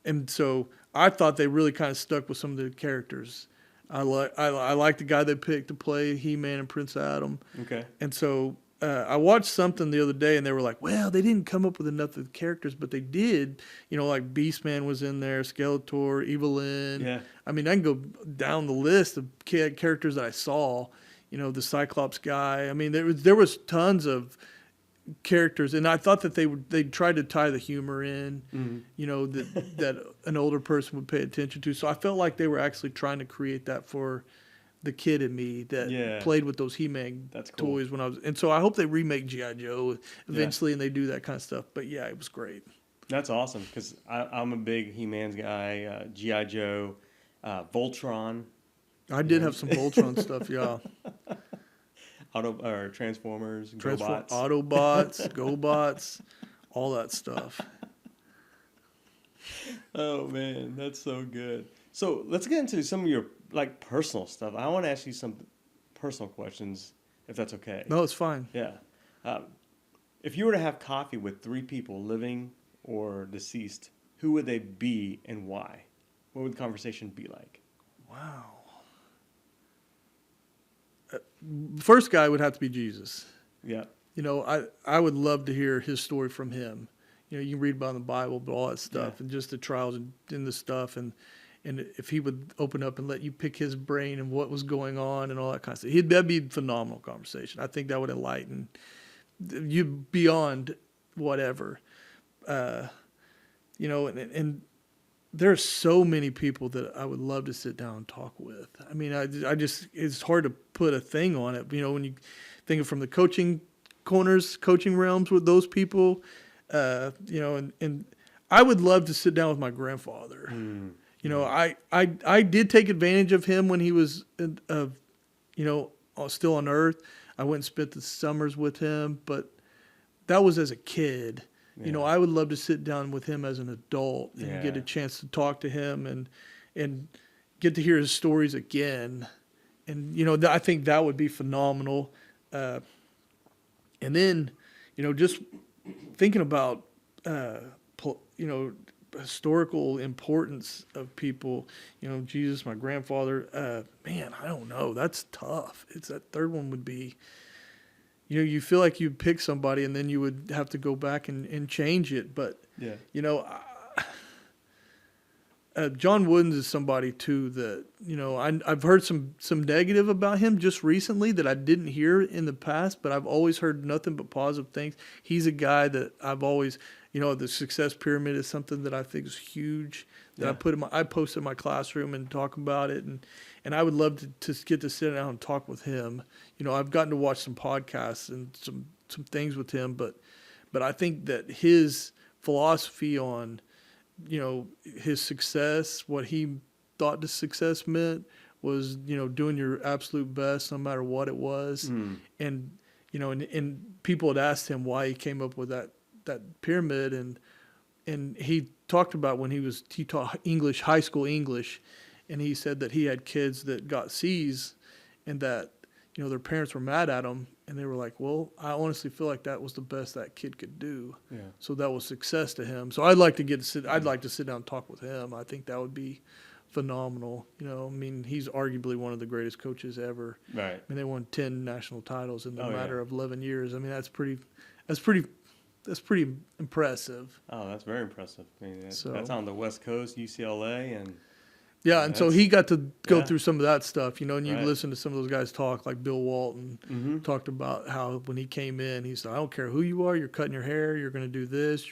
And so I thought they really kind of stuck with some of the characters. I like the guy they picked to play He-Man and Prince Adam. Okay. And so I watched something the other day, and they were like, well, they didn't come up with enough of the characters, but they did. You know, like Beastman was in there, Skeletor, Evelyn. Yeah. I mean, I can go down the list of characters that I saw. You know, the Cyclops guy. I mean, there was tons of characters, and I thought that they tried to tie the humor in. Mm-hmm. You know, that an older person would pay attention to. So I felt like they were actually trying to create that for the kid in me that played with those He-Man toys when I was. And so I hope they remake G.I. Joe eventually, and they do that kind of stuff. But yeah, it was great. That's awesome because I'm a big He-Man's guy. G.I. Joe, Voltron. I did have some Voltron stuff, yeah. Transformers, GoBots. Autobots, GoBots, all that stuff. Oh man, that's so good. So let's get into some of your personal stuff. I want to ask you some personal questions, if that's okay. No, it's fine. Yeah. If you were to have coffee with 3 people, living or deceased, who would they be and why? What would the conversation be like? Wow. First guy would have to be Jesus. Yeah. You know, I would love to hear his story from him. You know, you can read about in the Bible, but all that stuff, and just the trials and the stuff, and if he would open up and let you pick his brain and what was going on and all that kind of stuff, that'd be a phenomenal conversation. I think that would enlighten you beyond whatever. You know, and there's so many people that I would love to sit down and talk with. I mean, I just, it's hard to put a thing on it. You know, when you think of from the coaching corners, coaching realms with those people, you know, and I would love to sit down with my grandfather. You know, I did take advantage of him when he was, you know, still on earth. I went and spent the summers with him, but that was as a kid. You know, I would love to sit down with him as an adult and get a chance to talk to him and get to hear his stories again. And, you know, I think that would be phenomenal. And then, you know, just thinking about, you know, historical importance of people, you know, Jesus, my grandfather, man, I don't know. That's tough. That third one would be, you know, you feel like you pick somebody and then you would have to go back and change it. But, you know, John Wooden is somebody, too, that, you know, I've heard some negative about him just recently that I didn't hear in the past, but I've always heard nothing but positive things. He's a guy that I've always, you know, the success pyramid is something that I think is huge, that I post in my classroom and talk about it. And I would love to get to sit down and talk with him. You know, I've gotten to watch some podcasts and some things with him, but I think that his philosophy on, you know, his success, what he thought the success meant was, you know, doing your absolute best no matter what it was. And, you know, and people had asked him why he came up with that pyramid, and he talked about when he taught English, high school English, and he said that he had kids that got C's and that, you know, their parents were mad at him, and they were like, well, I honestly feel like that was the best that kid could do. Yeah. So that was success to him. So I'd like to sit down and talk with him. I think that would be phenomenal. You know, I mean, he's arguably one of the greatest coaches ever. Right. I mean, they won 10 national titles in the matter of 11 years. I mean, that's pretty that's pretty impressive. Oh, that's very impressive. I mean, So that's on the West Coast, UCLA, and yeah, and so he got to go yeah. through some of that stuff, you know, and you Right. listen to some of those guys talk, like Bill Walton Mm-hmm. talked about how when he came in, he said, I don't care who you are, you're cutting your hair, you're going to do this,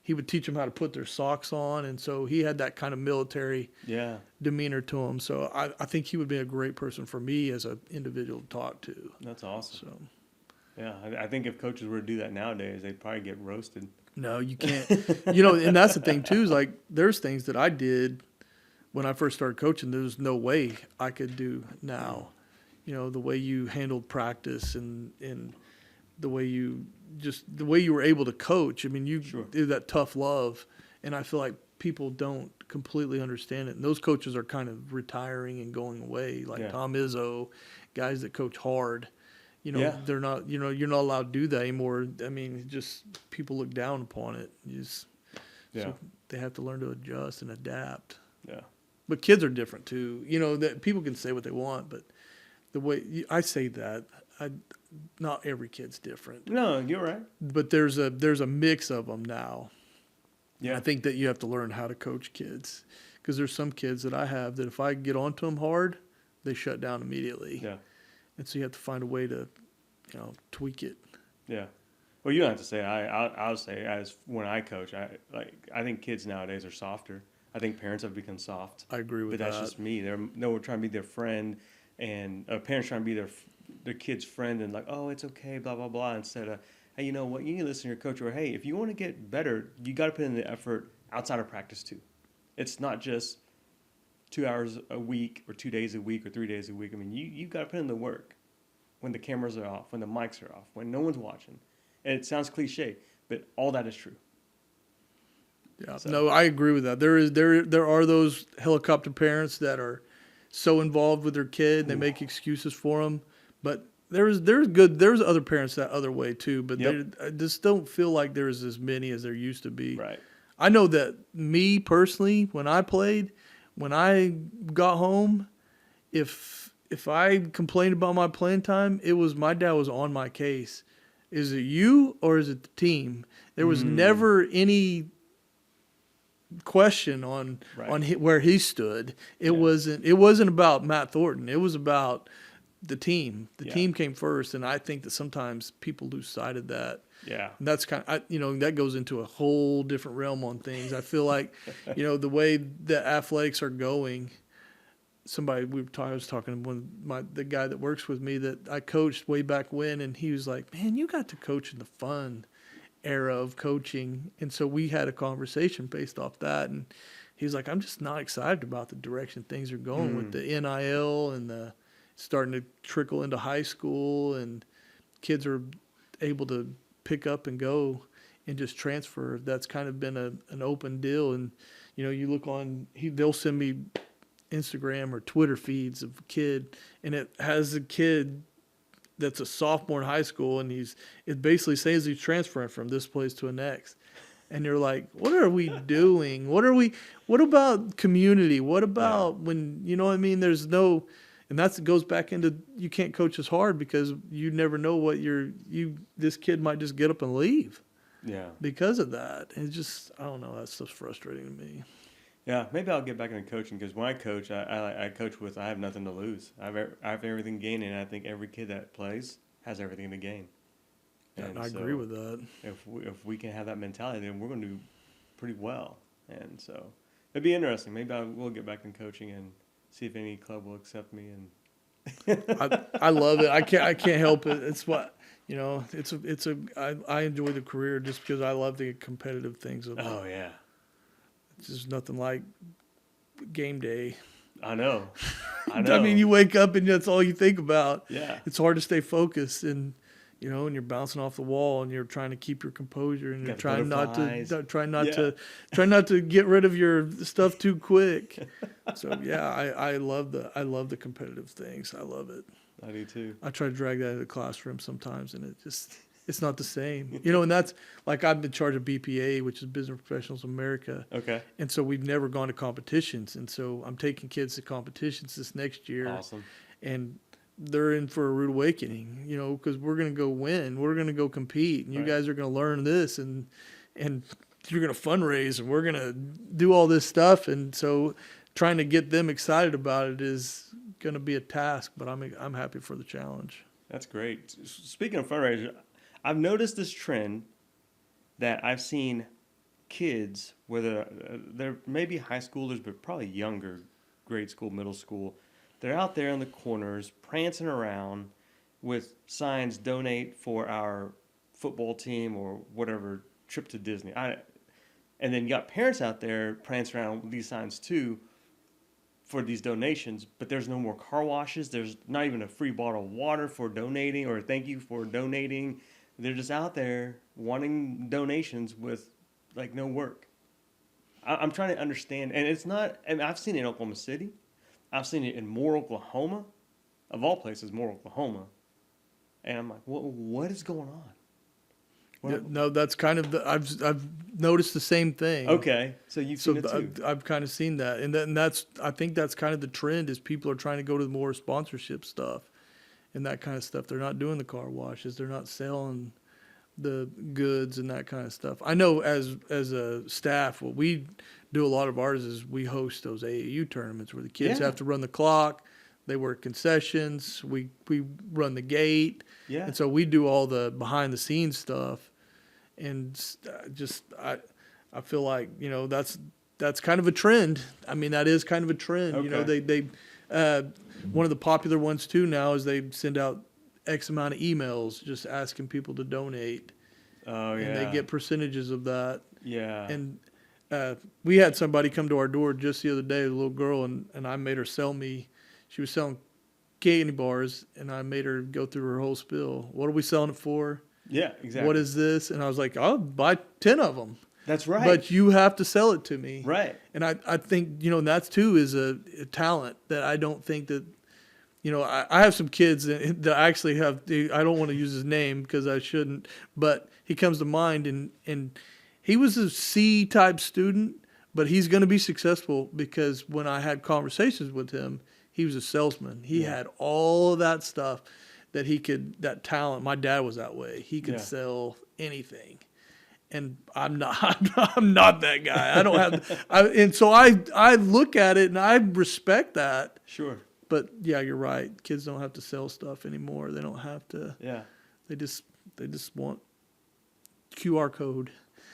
he would teach them how to put their socks on. And so he had that kind of military demeanor to him. So I think he would be a great person for me as an individual to talk to. That's awesome. So yeah, I think if coaches were to do that nowadays, they'd probably get roasted. no, you can't, you know, and that's the thing too, is like, there's things that I did when I first started coaching, there's no way I could do now. You know, the way you handled practice and the way you were able to coach. I mean, you did that tough love, and I feel like people don't completely understand it. And those coaches are kind of retiring and going away, like Tom Izzo, guys that coach hard. You know, they're not. You know, you're not allowed to do that anymore. I mean, just people look down upon it. So they have to learn to adjust and adapt. Yeah. But kids are different too. You know, that people can say what they want, but the way I say that, not every kid's different. No, you're right. But there's a mix of them now. Yeah. And I think that you have to learn how to coach kids, because there's some kids that I have that if I get onto them hard, they shut down immediately. Yeah. And so you have to find a way to, you know, tweak it. Yeah. Well, you don't have to say. I'll say as when I coach, I think kids nowadays are softer. I think parents have become soft. I agree with that. But that's just me. We're trying to be their friend, and parents trying to be their kid's friend, and like, oh, it's okay, blah blah blah. Instead of, hey, you know what? You need to listen to your coach, or hey, if you want to get better, you got to put in the effort outside of practice too. It's not just 2 hours a week, or 2 days a week, or 3 days a week. I mean, you got to put in the work when the cameras are off, when the mics are off, when no one's watching. And it sounds cliche, but all that is true. Yeah, So. no, I agree with that. There are those helicopter parents that are so involved with their kid, they make excuses for them. But there's other parents that other way too. But I just don't feel like there's as many as there used to be. Right. I know that me personally, when I played, when I got home, if I complained about my playing time, it was my dad was on my case. Is it you or is it the team? There was never any question on where he stood. It wasn't about Matt Thornton. It was about the team. The team came first, and I think that sometimes people lose sight of that. Yeah, and that's that goes into a whole different realm on things. I feel like, the way that athletics are going. I was talking to the guy that works with me that I coached way back when, and he was like, "Man, you got to coach in the fun era of coaching." And so we had a conversation based off that, and he was like, "I'm just not excited about the direction things are going with the NIL and the starting to trickle into high school, and kids are able to pick up and go and just transfer. That's kind of been an open deal." And you look on, they'll send me Instagram or Twitter feeds of a kid, and it has a kid that's a sophomore in high school, and it basically says he's transferring from this place to the next. And you're like, what are we doing? What about community? What about when, what I mean? There's no, and that goes back into, you can't coach as hard because you never know what this kid might just get up and leave. Yeah. Because of that. And it's just, I don't know, that stuff's frustrating to me. Yeah, maybe I'll get back into coaching, because when I coach, I coach with, I have nothing to lose. I have everything to gain, and I think every kid that plays has everything to gain. And I agree with that. If we can have that mentality, then we're going to do pretty well. And so it'd be interesting. Maybe I will get back in coaching and see if any club will accept me. And I love it. I can't help it. It's what I enjoy the career just because I love the competitive things of it. Oh yeah. It's just nothing like game day. I know. I mean, you wake up and that's all you think about. Yeah. It's hard to stay focused, and and you're bouncing off the wall, and you're trying to keep your composure, and you're trying not to get rid of your stuff too quick. So yeah, I love the competitive things. I love it. I do too. I try to drag that into the classroom sometimes, and it's not the same. And that's like, I'm in charge of BPA, which is Business Professionals of America. Okay. And so we've never gone to competitions. And so I'm taking kids to competitions this next year. Awesome. And they're in for a rude awakening, because we're going to go win. We're going to go compete. And you guys are going to learn this and you're going to fundraise and we're going to do all this stuff. And so trying to get them excited about it is going to be a task, but I'm happy for the challenge. That's great. Speaking of fundraisers, I've noticed this trend that I've seen kids, whether they're maybe high schoolers, but probably younger, grade school, middle school, they're out there in the corners prancing around with signs, donate for our football team or whatever, trip to Disney. And then you got parents out there prancing around with these signs too for these donations, but there's no more car washes. There's not even a free bottle of water for donating or thank you for donating. They're just out there wanting donations with like no work. I'm trying to understand, and it's not, and I've seen it in Oklahoma City. I've seen it in Moore, Oklahoma, of all places, Moore, Oklahoma. And I'm like, what is going on? Yeah, no, that's kind of I've noticed the same thing. Okay, so you've seen it too. I've kind of seen that, and I think that's kind of the trend is people are trying to go to the more sponsorship stuff, and that kind of stuff. They're not doing the car washes. They're not selling the goods and that kind of stuff. I know as a staff, what we do a lot of ours is we host those AAU tournaments where the kids have to run the clock. They work concessions. We run the gate. Yeah. And so we do all the behind the scenes stuff. And I feel like, that's kind of a trend. I mean, that is kind of a trend. Okay. They one of the popular ones too now is they send out X amount of emails just asking people to donate. Oh, yeah. And they get percentages of that. Yeah. And we had somebody come to our door just the other day, a little girl, and I made her she was selling candy bars, and I made her go through her whole spiel. What are we selling it for? Yeah, exactly. What is this? And I was like, I'll buy 10 of them. That's right. But you have to sell it to me. Right. And I think, and that's too is a talent that I don't think that, I have some kids that actually have, I don't want to use his name because I shouldn't, but he comes to mind and he was a C-type student, but he's going to be successful because when I had conversations with him, he was a salesman. He had all of that stuff that talent. My dad was that way. He could sell anything. And I'm not that guy. I don't have, and so I look at it and I respect that. Sure. But yeah, you're right. Kids don't have to sell stuff anymore. They don't have to. Yeah. They just want QR code.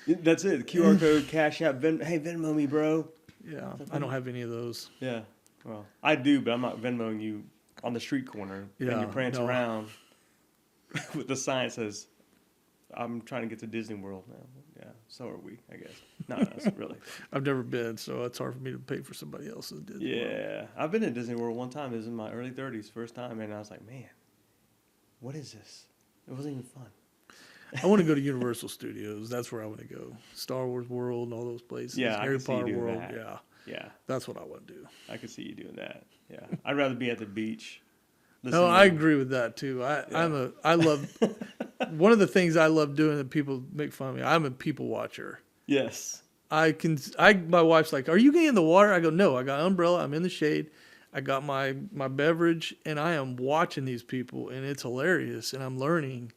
That's it. QR code, Cash App, hey, Venmo me, bro. Yeah, I don't have any of those. Yeah. Well, I do, but I'm not Venmoing you on the street corner. Yeah. And you prance around with the sign that says, I'm trying to get to Disney World now. Yeah, so are we, I guess. Not us, really. I've never been, so it's hard for me to pay for somebody else's Disney World. Yeah, I've been to Disney World one time. It was in my early 30s, first time, and I was like, man, what is this? It wasn't even fun. I want to go to Universal Studios. That's where I want to go. Star Wars World and all those places. Yeah, Harry Potter World. That. Yeah. Yeah. That's what I want to do. I could see you doing that. Yeah. I'd rather be at the beach. No, I agree with that too. I love one of the things I love doing that people make fun of me. I'm a people watcher. Yes. My wife's like, "Are you getting in the water?" I go, "No, I got an umbrella. I'm in the shade. I got my beverage, and I am watching these people, and it's hilarious, and I'm learning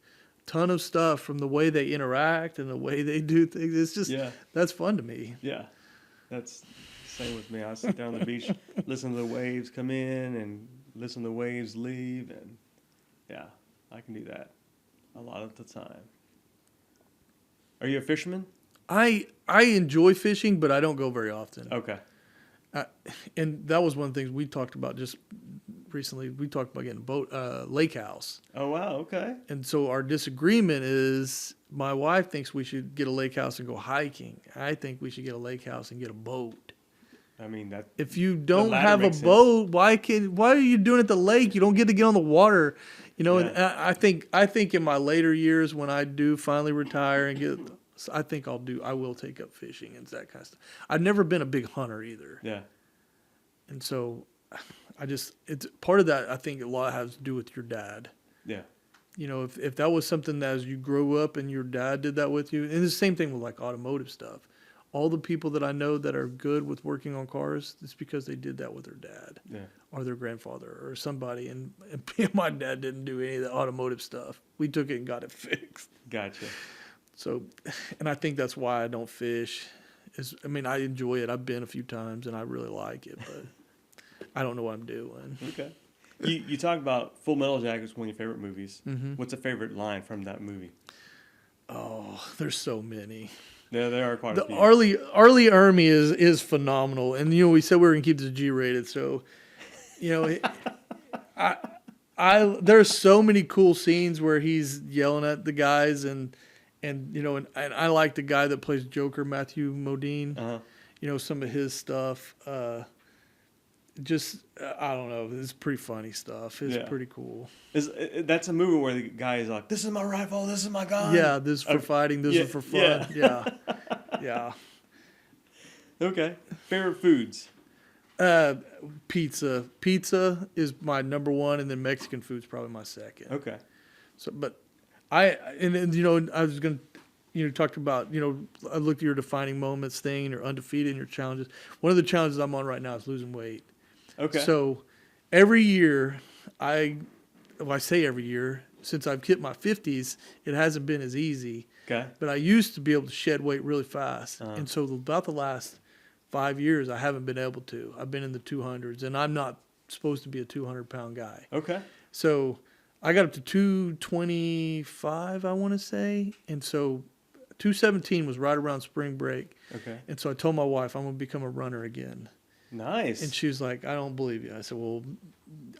a ton of stuff from the way they interact and the way they do things. It's just that's fun to me." Yeah, that's the same with me. I sit there on the beach, listen to the waves come in, and listen to the waves leave, and yeah, I can do that a lot of the time. Are you a fisherman? I enjoy fishing, but I don't go very often. Okay. And that was one of the things we talked about just recently. We talked about getting a boat, lake house. Oh, wow. Okay. And so our disagreement is my wife thinks we should get a lake house and go hiking. I think we should get a lake house and get a boat. I mean, that if you don't have a boat, why are you doing it at the lake? You don't get to get on the water, And I think in my later years when I do finally retire and I think I will take up fishing and that kind of stuff. I've never been a big hunter either. Yeah. And so it's part of that. I think a lot has to do with your dad. Yeah. If that was something that as you grew up and your dad did that with you, and it's the same thing with like automotive stuff. all the people that I know that are good with working on cars, it's because they did that with their dad or their grandfather or somebody. And my dad didn't do any of the automotive stuff. We took it and got it fixed. Gotcha. So, and I think that's why I don't fish. I enjoy it. I've been a few times and I really like it, but I don't know what I'm doing. Okay. You talk about Full Metal Jacket is one of your favorite movies. Mm-hmm. What's a favorite line from that movie? Oh, there's so many. Yeah, there are quite a few. Arlie Ermy is phenomenal, and we said we were gonna keep this G-rated, so there's so many cool scenes where he's yelling at the guys, and I like the guy that plays Joker, Matthew Modine. Uh-huh. Some of his stuff. I don't know. It's pretty funny stuff. It's pretty cool. That's a movie where the guy is like, "This is my rifle. This is my gun." Yeah, this is for fighting. This is for fun. Yeah. Okay. Favorite foods? Pizza. Pizza is my number one, and then Mexican food's probably my second. Okay. So, but I was going to talk about, I looked at your defining moments thing, or undefeated in your challenges. One of the challenges I'm on right now is losing weight. Okay. So every year, I say every year, since I've hit my 50s, it hasn't been as easy. Okay. But I used to be able to shed weight really fast. And so about the last 5 years, I haven't been able to. I've been in the 200s, and I'm not supposed to be a 200-pound guy. Okay. So I got up to 225, I want to say. And so 217 was right around spring break. Okay. And so I told my wife, I'm going to become a runner again. Nice. And she was like, I don't believe you. I said, well,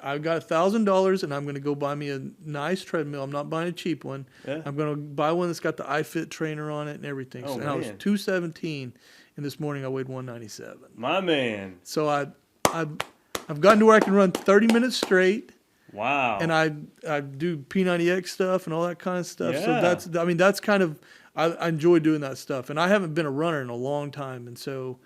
I've got $1,000 and I'm going to go buy me a nice treadmill. I'm not buying a cheap one. Yeah. I'm going to buy one that's got the iFit trainer on it and everything. Oh, and I was 217, and this morning I weighed 197. My man. So I've gotten to where I can run 30 minutes straight. Wow. And I do P90X stuff and all that kind of stuff. Yeah. So that's kind of, I enjoy doing that stuff. And I haven't been a runner in a long time, and so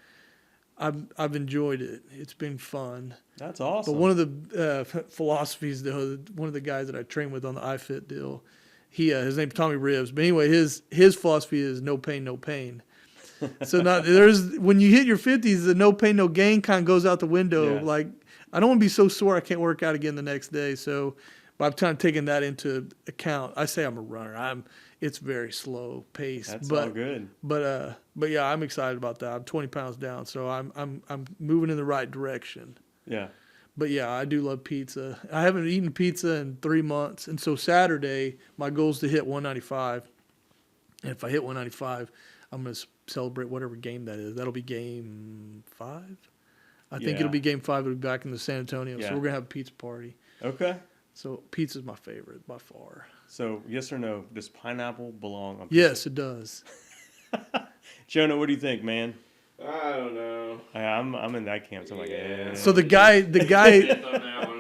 I've enjoyed it. It's been fun. That's awesome. But one of the philosophies, though, one of the guys that I train with on the iFit deal, his name's Tommy Ribs. But anyway, his philosophy is no pain, no pain. So when you hit your 50s, the no pain, no gain kind of goes out the window. Yeah. Like, I don't want to be so sore I can't work out again the next day. So, but I've kind of taken that into account. I say I'm a runner. It's very slow pace. That's all good. But yeah, I'm excited about that. I'm 20 pounds down, so I'm moving in the right direction. Yeah. But yeah, I do love pizza. I haven't eaten pizza in 3 months, and so Saturday my goal is to hit 195. And if I hit 195, I'm going to celebrate whatever game that is. That'll be game 5. I think it'll be game 5. It'll be back in the San Antonio. Yeah. So we're gonna have a pizza party. Okay. So pizza's my favorite by far. So yes or no? Does pineapple belong on pizza? Yes, it does. Jonah, what do you think, man? I don't know. I'm in that camp. So I'm like, yeah. So the guy.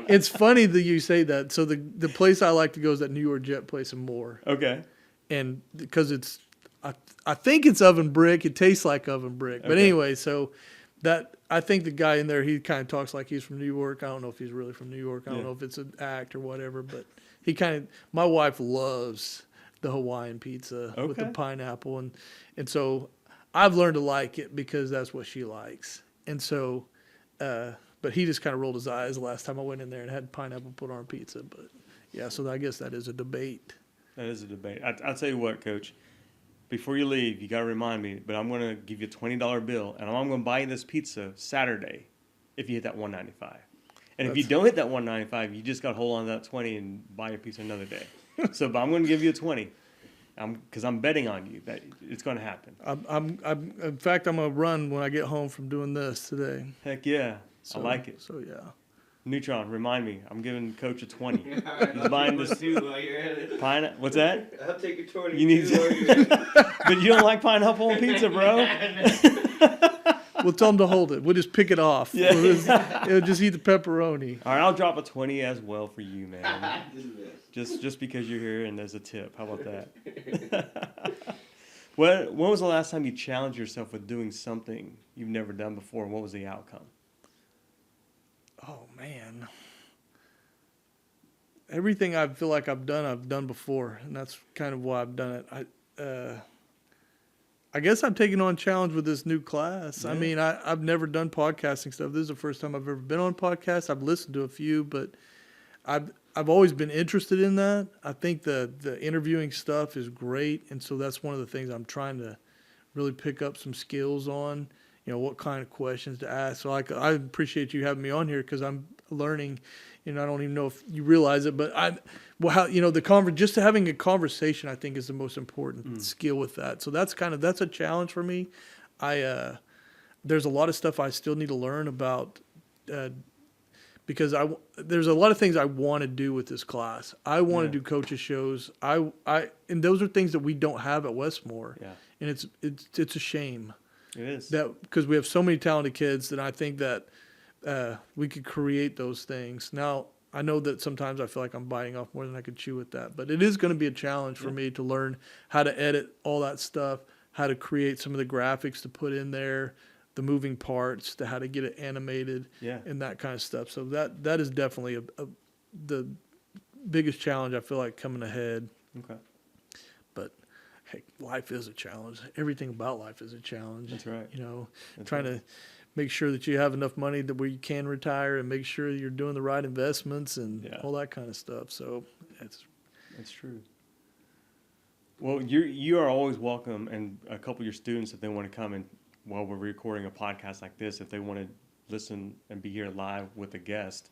It's funny that you say that. So the place I like to go is that New York Jet place in Moore. Okay. And because I think it's oven brick. It tastes like oven brick. But anyway, so that I think the guy in there, he kind of talks like he's from New York. I don't know if he's really from New York. I don't know if it's an act or whatever. But my wife loves the Hawaiian pizza with the pineapple, and so I've learned to like it because that's what she likes. And so, but he just kind of rolled his eyes the last time I went in there and had pineapple put on pizza. But yeah, so I guess that is a debate. That is a debate. I'll tell you what, Coach. Before you leave, you got to remind me, but I'm going to give you a $20 bill, and I'm going to buy you this pizza Saturday if you hit that 195. And if you don't hit that 195, you just got to hold on to that 20 and buy your pizza another day. But I'm going to give you a 20 because I'm betting on you that it's going to happen. In fact, I'm going to run when I get home from doing this today. Heck yeah. I like it. So, yeah. Neutron, remind me. I'm giving Coach a 20. He's buying this pineapple. What's that? I'll take a 20. You need but you don't like pineapple on pizza, bro. We'll tell him to hold it. We'll just pick it off. Yeah. We'll just eat the pepperoni. All right, I'll drop a 20 as well for you, man. just because you're here and there's a tip. How about that? When was the last time you challenged yourself with doing something you've never done before, and what was the outcome? Oh, man. Everything I feel like I've done before, and that's kind of why I've done it. I guess I'm taking on challenge with this new class. Yeah. I mean, I've never done podcasting stuff. This is the first time I've ever been on podcasts. I've listened to a few, but I've always been interested in that. I think the interviewing stuff is great, and so that's one of the things I'm trying to really pick up some skills on. You know, what kind of questions to ask. So I appreciate you having me on here because I'm learning. You know, I don't even know if you realize it, but just having a conversation, I think, is the most important skill with that. So that's a challenge for me. There's a lot of stuff I still need to learn about, because there's a lot of things I want to do with this class. I want to do coaches shows. And those are things that we don't have at Westmoore. Yeah. And it's a shame. It is. That because we have so many talented kids that I think that we could create those things. Now, I know that sometimes I feel like I'm biting off more than I could chew with that, but it is going to be a challenge for me to learn how to edit all that stuff, how to create some of the graphics to put in there, the moving parts, to how to get it animated, and that kind of stuff. So that is definitely the biggest challenge I feel like coming ahead. Okay. But hey, life is a challenge. Everything about life is a challenge. That's right. You know, trying to make sure that you have enough money where you can retire, and make sure you're doing the right investments and all that kind of stuff. So that's true. Well, you are always welcome, and a couple of your students, if they want to come and while we're recording a podcast like this, if they want to listen and be here live with a guest,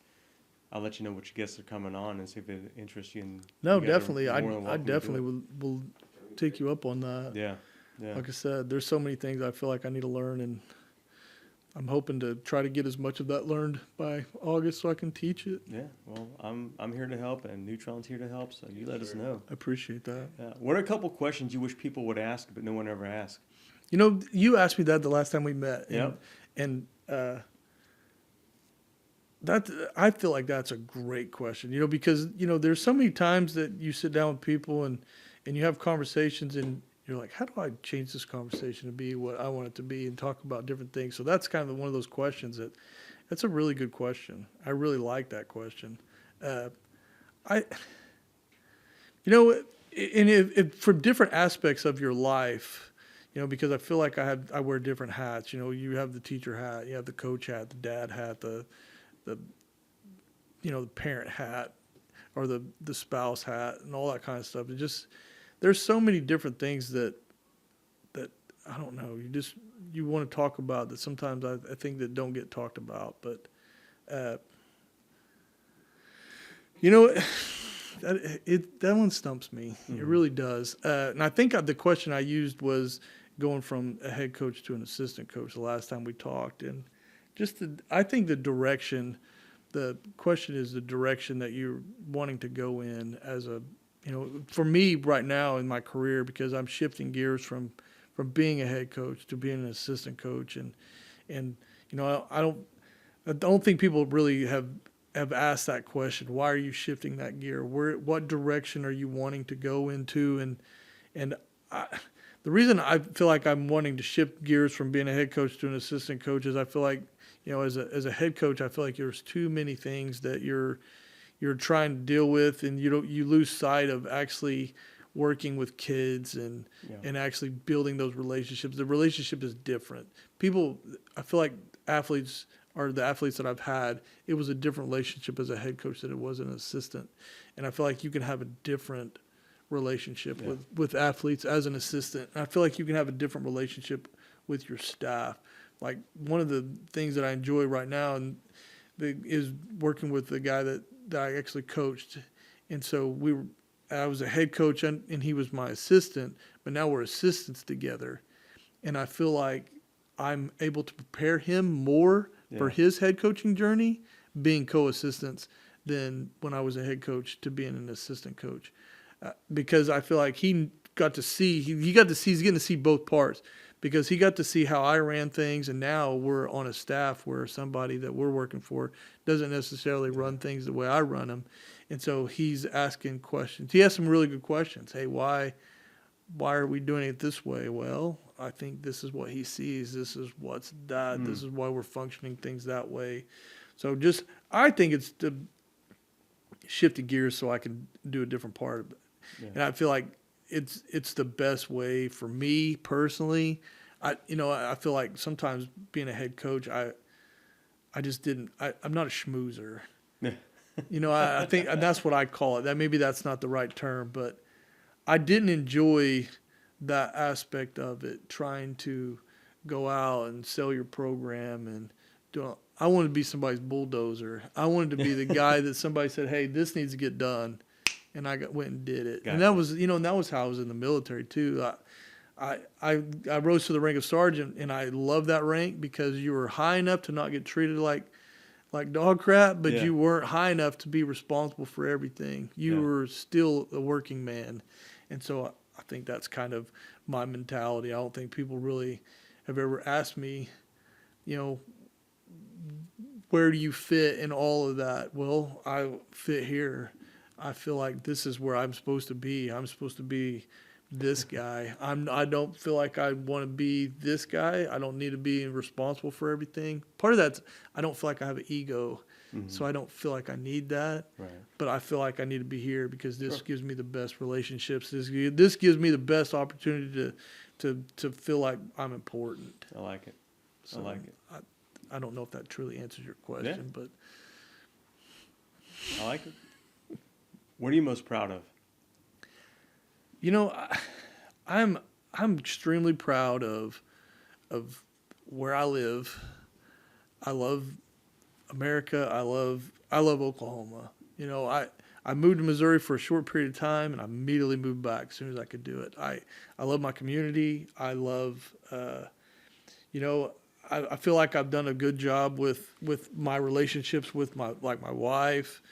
I'll let you know which guests are coming on and see if it interests you. And no, you guys definitely, are more than I welcome to do definitely will take you up on that. Yeah. Like I said, there's so many things I feel like I need to learn, and I'm hoping to try to get as much of that learned by August so I can teach it. Yeah, well, I'm here to help, and Neutron's here to help, so you let us know. I appreciate that. Yeah. What are a couple questions you wish people would ask, but no one ever asked? You know, you asked me that the last time we met. And that I feel like that's a great question, you know, because, you know, there's so many times that you sit down with people and you have conversations and you're like, how do I change this conversation to be what I want it to be, and talk about different things. So that's kind of one of those questions that's a really good question. I really like that question. If from different aspects of your life, you know, because I feel like I wear different hats. You know, you have the teacher hat, you have the coach hat, the dad hat, the parent hat, or the spouse hat, and all that kind of stuff. There's so many different things that I don't know. You want to talk about that sometimes I think that don't get talked about, but that one stumps me. Mm-hmm. It really does. And I think the question I used was going from a head coach to an assistant coach the last time we talked, and I think the direction. The question is the direction that you're wanting to go in as a, you know, for me right now in my career, because I'm shifting gears from being a head coach to being an assistant coach, and you know, I don't think people really have asked that question. Why are you shifting that gear? What direction are you wanting to go into? And the reason I feel like I'm wanting to shift gears from being a head coach to an assistant coach is I feel like, you know, as a head coach, I feel like there's too many things that you're trying to deal with, and you lose sight of actually working with kids and actually building those relationships. The relationship is different. I feel like athletes are the athletes that I've had. It was a different relationship as a head coach than it was an assistant, and I feel like you can have a different relationship with athletes as an assistant. And I feel like you can have a different relationship with your staff. Like, one of the things that I enjoy right now is working with the guy that I actually coached. And so I was a head coach and he was my assistant, but now we're assistants together. And I feel like I'm able to prepare him more for his head coaching journey being co-assistants than when I was a head coach to being an assistant coach. Because I feel like he's getting to see both parts. Because he got to see how I ran things, and now we're on a staff where somebody that we're working for doesn't necessarily run things the way I run them. And so he's asking questions. He has some really good questions. Hey, why are we doing it this way? Well, I think this is what he sees. This is what's that. This is why we're functioning things that way. So I think it's to shift the gears so I can do a different part of it. Yeah. And I feel like it's the best way for me personally. I feel like sometimes being a head coach, I'm not a schmoozer. Yeah. I think that's what I call it. That maybe that's not the right term, but I didn't enjoy that aspect of it, trying to go out and sell your program and do. I wanted to be somebody's bulldozer. I wanted to be the guy that somebody said, "Hey, this needs to get done," and went and did it. Gotcha. And that was, and that was how I was in the military too. I rose to the rank of sergeant, and I love that rank because you were high enough to not get treated like dog crap, but Yeah. you weren't high enough to be responsible for everything. You were still a working man. And so I think that's kind of my mentality. I don't think people really have ever asked me, where do you fit in all of that? Well, I fit here. I feel like this is where I'm supposed to be. I'm supposed to be this guy. I don't feel like I want to be this guy. I don't need to be responsible for everything. Part of that's I don't feel like I have an ego, so I don't feel like I need that. Right. But I feel like I need to be here because this Sure. gives me the best relationships. This gives me the best opportunity to feel like I'm important. I like it. So I like it. I don't know if that truly answers your question, but I like it. What are you most proud of? I'm extremely proud of where I live. I love America. I love Oklahoma. I moved to Missouri for a short period of time, and I immediately moved back as soon as I could do it. I love my community. I love, I feel like I've done a good job with my relationships with my wife,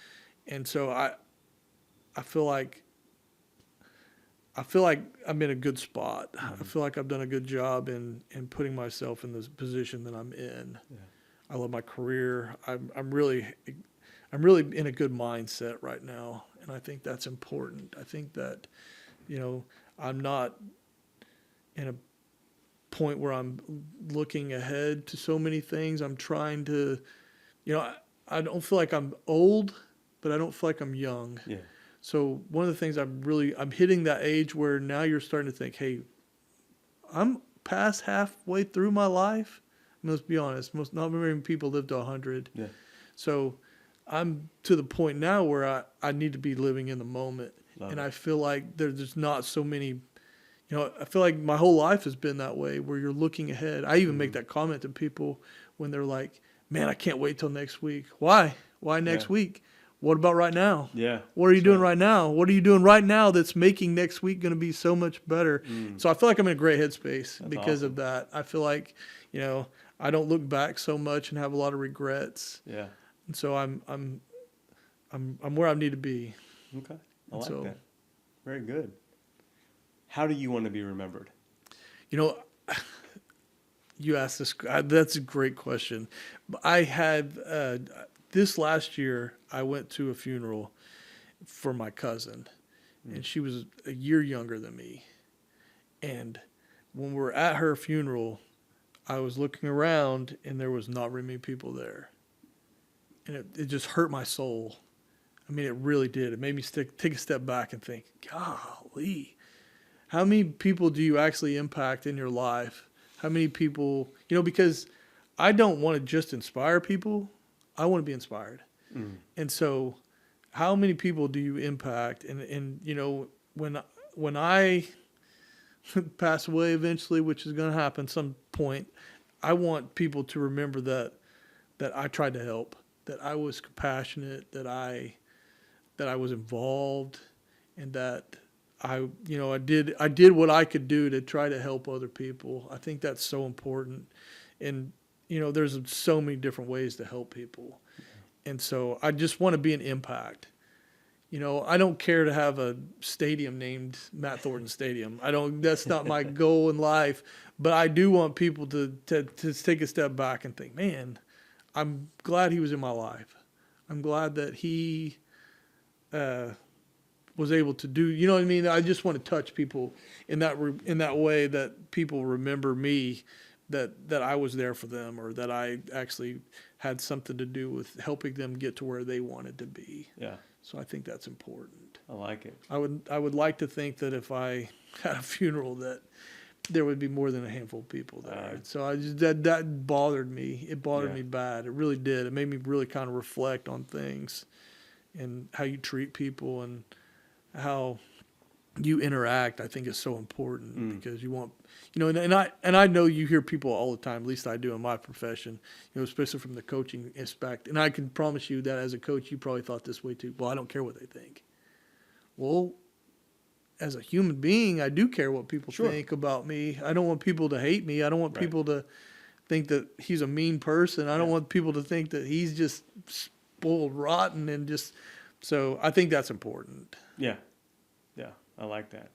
and so I feel like I'm in a good spot. I feel like I've done a good job in putting myself in the position that I'm in. Yeah. I love my career. I'm really in a good mindset right now, and I think that's important. I think that, I'm not in a point where I'm looking ahead to so many things. I'm trying to, I don't feel like I'm old, but I don't feel like I'm young. Yeah. So one of the things I'm hitting that age where now you're starting to think, hey, I'm past halfway through my life. Let's be honest, not very many people live to 100. Yeah. So I'm to the point now where I need to be living in the moment. Love and it. I feel like there's not so many, I feel like my whole life has been that way where you're looking ahead. I even make that comment to people when they're like, man, I can't wait till next week. Why? Why next week? What about right now? Yeah. What are you doing right now? What are you doing right now that's making next week going to be so much better? So I feel like I'm in a great headspace because of that. I feel like, I don't look back so much and have a lot of regrets. Yeah. And so I'm where I need to be. Okay. I like that. Very good. How do you want to be remembered? You asked this. That's a great question. I had this last year. I went to a funeral for my cousin, and she was a year younger than me. And when we were at her funeral, I was looking around, and there was not very many people there, and it just hurt my soul. I mean, it really did. It made me take a step back and think, golly, how many people do you actually impact in your life? How many people, because I don't want to just inspire people. I want to be inspired. And so how many people do you impact? And when I pass away eventually, which is going to happen some point, I want people to remember that I tried to help, that I was compassionate, that I was involved, and that I did what I could do to try to help other people. I think that's so important. And, there's so many different ways to help people. And so I just want to be an impact. I don't care to have a stadium named Matt Thornton Stadium. That's not my goal in life, but I do want people to take a step back and think, man, I'm glad he was in my life. I'm glad that he, was able to do, you know what I mean? I just want to touch people in that way that people remember me, that I was there for them, or that I actually had something to do with helping them get to where they wanted to be. Yeah. So I think that's important. I like it. I would like to think that if I had a funeral that there would be more than a handful of people there. So I just that bothered me. It bothered me bad. It really did. It made me really kind of reflect on things and how you treat people and how you interact. I think is so important because you want, and I know you hear people all the time. At least I do in my profession. Especially from the coaching aspect. And I can promise you that as a coach, you probably thought this way too. Well, I don't care what they think. Well, as a human being, I do care what people think about me. I don't want people to hate me. I don't want people to think that he's a mean person. I don't want people to think that he's just spoiled rotten and just. So I think that's important. Yeah. Yeah. I like that.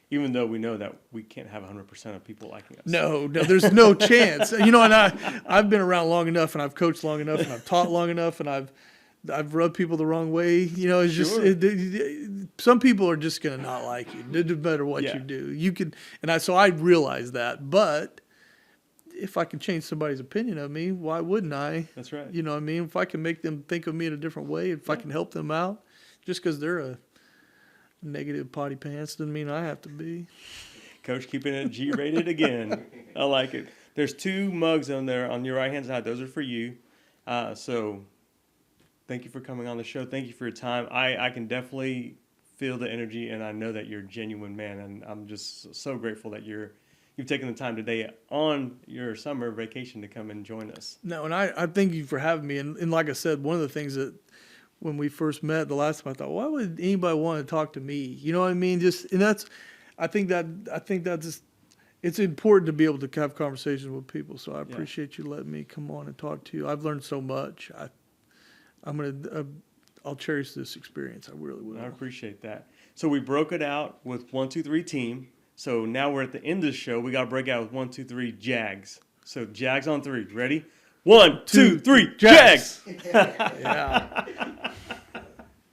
Even though we know that we can't have 100% of people liking us. No, there's no chance. And I've been around long enough and I've coached long enough and I've taught long enough and I've rubbed people the wrong way. It's just some people are just going to not like you, no matter what you do. You can, so I realize that. But if I can change somebody's opinion of me, why wouldn't I? That's right. You know what I mean? If I can make them think of me in a different way, if I can help them out, just because they're a negative potty pants doesn't mean I have to be. Coach keeping it G-rated again. I like it. There's 2 mugs on there on your right-hand side. Those are for you. So thank you for coming on the show. Thank you for your time. I can definitely feel the energy, and I know that you're a genuine man, and I'm just so grateful that you've taken the time today on your summer vacation to come and join us. No, and I thank you for having me. And like I said, one of the things that when we first met the last time, I thought, why would anybody want to talk to me? You know what I mean? I think that's it's important to be able to have conversations with people. So I appreciate you letting me come on and talk to you. I've learned so much. I'll cherish this experience. I really will. I appreciate that. So we broke it out with 1, 2, 3 team. So now we're at the end of the show. We got to break out with 1, 2, 3 Jags. So Jags on 3. Ready? 1, 2, 3 Jags. Yeah.